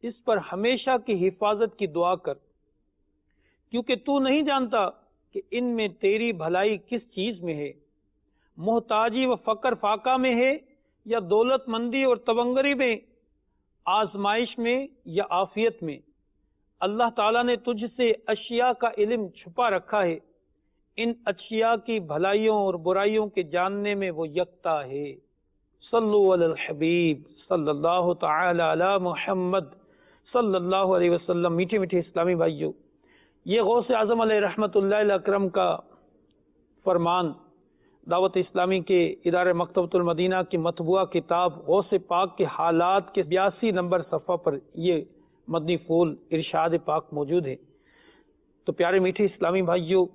اس پر ہمیشہ کی حفاظت کی دعا کر، کیونکہ تو نہیں جانتا کہ ان میں تیری بھلائی کس چیز میں ہے، محتاجی و فقر فاقہ میں ہے یا دولت مندی اور تونگری میں، آزمائش میں یا عافیت میں. اللہ تعالیٰ نے تجھ سے اشیاء کا علم چھپا رکھا ہے، ان اشیاء کی بھلائیوں اور برائیوں کے جاننے میں وہ یکتا ہے. صلو علی الحبیب صلی اللہ تعالی علی محمد صلی اللہ علیہ وسلم. میٹھے میٹھے اسلامی بھائیوں، یہ غوث اعظم علیہ رحمۃ اللہ اکرم کا فرمان دعوت اسلامی کے ادارہ مکتبۃ المدینہ کی مطبوعہ کتاب غوث پاک کے حالات کے 82 نمبر صفحہ پر یہ مدنی پھول ارشاد پاک موجود ہے. تو پیارے میٹھے اسلامی بھائیوں،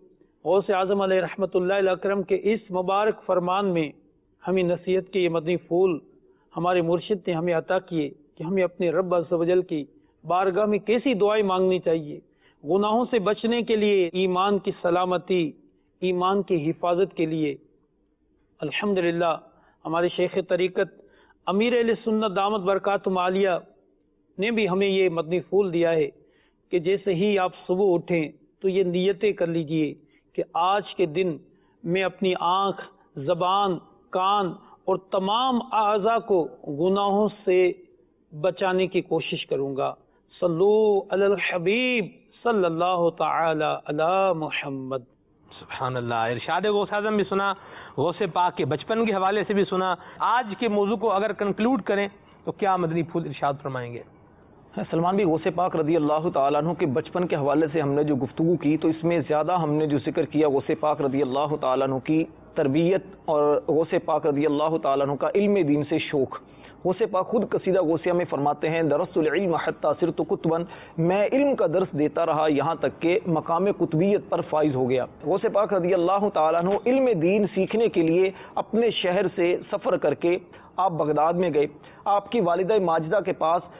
غوث اعظم علیہ رحمۃ اللہ اکرم کے اس مبارک فرمان میں ہمیں نصیحت کے یہ مدنی پھول ہمارے مرشد نے ہمیں عطا کیے کہ ہمیں اپنے رب عز و جل کی بارگاہ میں کیسی دعائیں مانگنی چاہیے گناہوں سے بچنے کے لیے، ایمان کی سلامتی، ایمان کی حفاظت کے لیے. الحمدللہ ہمارے شیخ طریقت امیر اہل سنت دامت برکاتہم عالیہ نے بھی ہمیں یہ مدنی پھول دیا ہے کہ جیسے ہی آپ صبح اٹھیں تو یہ نیتیں کر لیجئے کہ آج کے دن میں اپنی آنکھ، زبان، کان اور تمام اعضاء کو گناہوں سے بچانے کی کوشش کروں گا. صلو علی الحبیب صلی اللہ تعالی علی محمد. سبحان اللہ. ارشاد غوث اعظم بھی سنا، غوث پاک کے بچپن کے حوالے سے بھی سنا. آج کے موضوع کو اگر کنکلوڈ کریں تو کیا مدنی پھول ارشاد فرمائیں گے؟ سلمان بھی غوث پاک رضی اللہ تعالیٰ عنہ کے بچپن کے حوالے سے ہم نے جو گفتگو کی تو اس میں زیادہ ہم نے جو ذکر کیا غوث پاک رضی اللہ تعالیٰ عنہ کی تربیت اور غوث پاک رضی اللہ تعالیٰ عنہ کا علم دین سے شوق. غوث پاک خود قصیدہ غوثیہ میں فرماتے ہیں، درست العلم حتی صرت قطبا، میں علم کا درس دیتا رہا یہاں تک کہ مقام قطبیت پر فائز ہو گیا. غوث پاک رضی اللہ تعالیٰ عنہ علم دین سیکھنے کے لیے اپنے شہر سے سفر کر کے آپ بغداد میں گئے. آپ کی والدہ ماجدہ کے پاس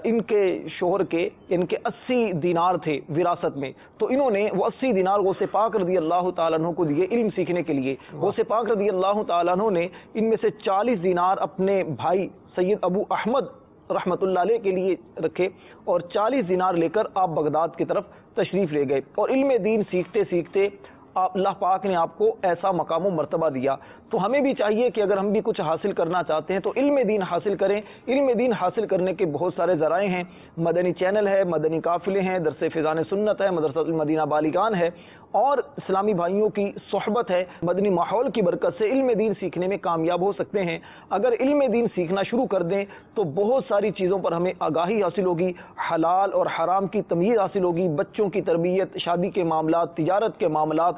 ان کے شوہر کے ان کے 80 دینار تھے وراثت میں، تو انہوں نے وہ 80 دینار غوث پاک رضی اللہ تعالیٰ عنہ کو دیے علم سیکھنے کے لیے. غوث پاک رضی اللہ تعالیٰ عنہ نے ان میں سے 40 دینار اپنے بھائی سید ابو احمد رحمۃ اللہ علیہ کے لیے رکھے اور 40 دینار لے کر آپ بغداد کی طرف تشریف لے گئے. اور علم دین سیکھتے سیکھتے اللہ پاک نے آپ کو ایسا مقام و مرتبہ دیا. تو ہمیں بھی چاہیے کہ اگر ہم بھی کچھ حاصل کرنا چاہتے ہیں تو علم دین حاصل کریں. علم دین حاصل کرنے کے بہت سارے ذرائع ہیں. مدنی چینل ہے، مدنی قافلے ہیں، درس فیضان سنت ہے، مدرسۃ المدینہ بالیگان ہے، اور اسلامی بھائیوں کی صحبت ہے. مدنی ماحول کی برکت سے علم دین سیکھنے میں کامیاب ہو سکتے ہیں. اگر علم دین سیکھنا شروع کر دیں تو بہت ساری چیزوں پر ہمیں آگاہی حاصل ہوگی، حلال اور حرام کی تمیز حاصل ہوگی، بچوں کی تربیت، شادی کے معاملات، تجارت کے معاملات،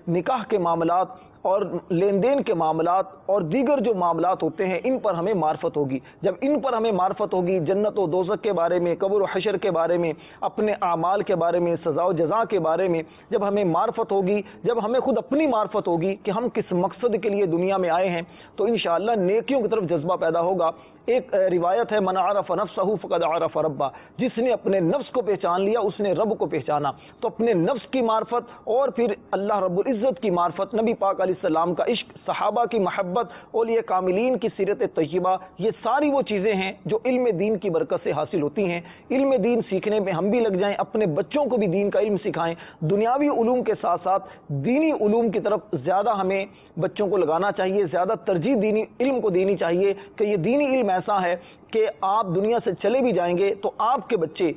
نکاح کے معاملات اور لین دین کے معاملات اور دیگر جو معاملات ہوتے ہیں ان پر ہمیں معرفت ہوگی. جب ان پر ہمیں معرفت ہوگی، جنت و دوزخ کے بارے میں، قبر و حشر کے بارے میں، اپنے اعمال کے بارے میں، سزا و جزا کے بارے میں جب ہمیں معرفت ہوگی، جب ہمیں خود اپنی معرفت ہوگی کہ ہم کس مقصد کے لیے دنیا میں آئے ہیں، تو انشاءاللہ نیکیوں کی طرف جذبہ پیدا ہوگا. ایک روایت ہے، من عرف نفسہ فقد عرف ربہ، جس نے اپنے نفس کو پہچان لیا اس نے رب کو پہچانا. تو اپنے نفس کی معرفت اور پھر اللہ رب العزت کی معرفت، نبی پاک علیہ السلام کا عشق، صحابہ کی محبت، اولیاء کاملین کی سیرت طیبہ، یہ ساری وہ چیزیں ہیں جو علم دین کی برکت سے حاصل ہوتی ہیں. علم دین سیکھنے میں ہم بھی لگ جائیں، اپنے بچوں کو بھی دین کا علم سکھائیں. دنیاوی علوم کے ساتھ ساتھ دینی علوم کی طرف زیادہ ہمیں بچوں کو لگانا چاہیے، زیادہ ترجیح دینی علم کو دینی چاہیے کہ یہ دینی علم ایسا ہے کہ آپ دنیا سے چلے بھی جائیں گے تو آپ کے بچے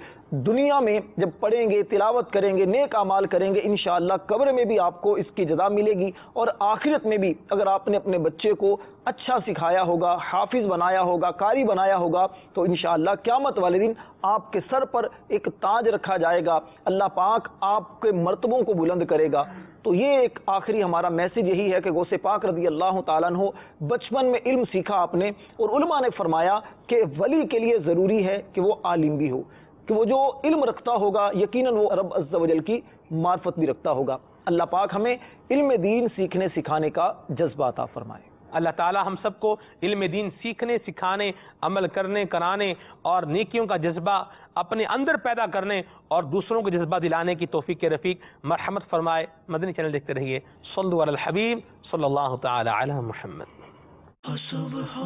دنیا میں جب پڑھیں گے، تلاوت کریں گے، نیک اعمال کریں گے، انشاءاللہ قبر میں بھی آپ کو اس کی جزا ملے گی، اور آخرت میں بھی اگر آپ نے اپنے بچے کو اچھا سکھایا ہوگا، حافظ بنایا ہوگا، قاری بنایا ہوگا، تو انشاءاللہ قیامت والے دن آپ کے سر پر ایک تاج رکھا جائے گا. اللہ پاک آپ کے مرتبوں کو بلند کرے گا. تو یہ ایک آخری ہمارا میسج یہی ہے کہ غوث پاک رضی اللہ تعالیٰ عنہ بچپن میں علم سیکھا آپ نے، اور علماء نے فرمایا کہ ولی کے لیے ضروری ہے کہ وہ عالم بھی ہو، کہ وہ جو علم رکھتا ہوگا یقیناً وہ رب عز و جل کی معرفت بھی رکھتا ہوگا. اللہ پاک ہمیں علم دین سیکھنے سکھانے کا جذبہ عطا فرمائے. اللہ تعالی ہم سب کو علم دین سیکھنے، سکھانے، عمل کرنے، کرانے اور نیکیوں کا جذبہ اپنے اندر پیدا کرنے اور دوسروں کو جذبہ دلانے کی توفیق کے رفیق مرحمت فرمائے. مدنی چینل دیکھتے رہیے. صلو علی الحبیب صلی اللہ تعالی علی محمد. صبح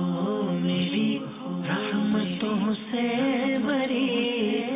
میری رحمتوں سے بری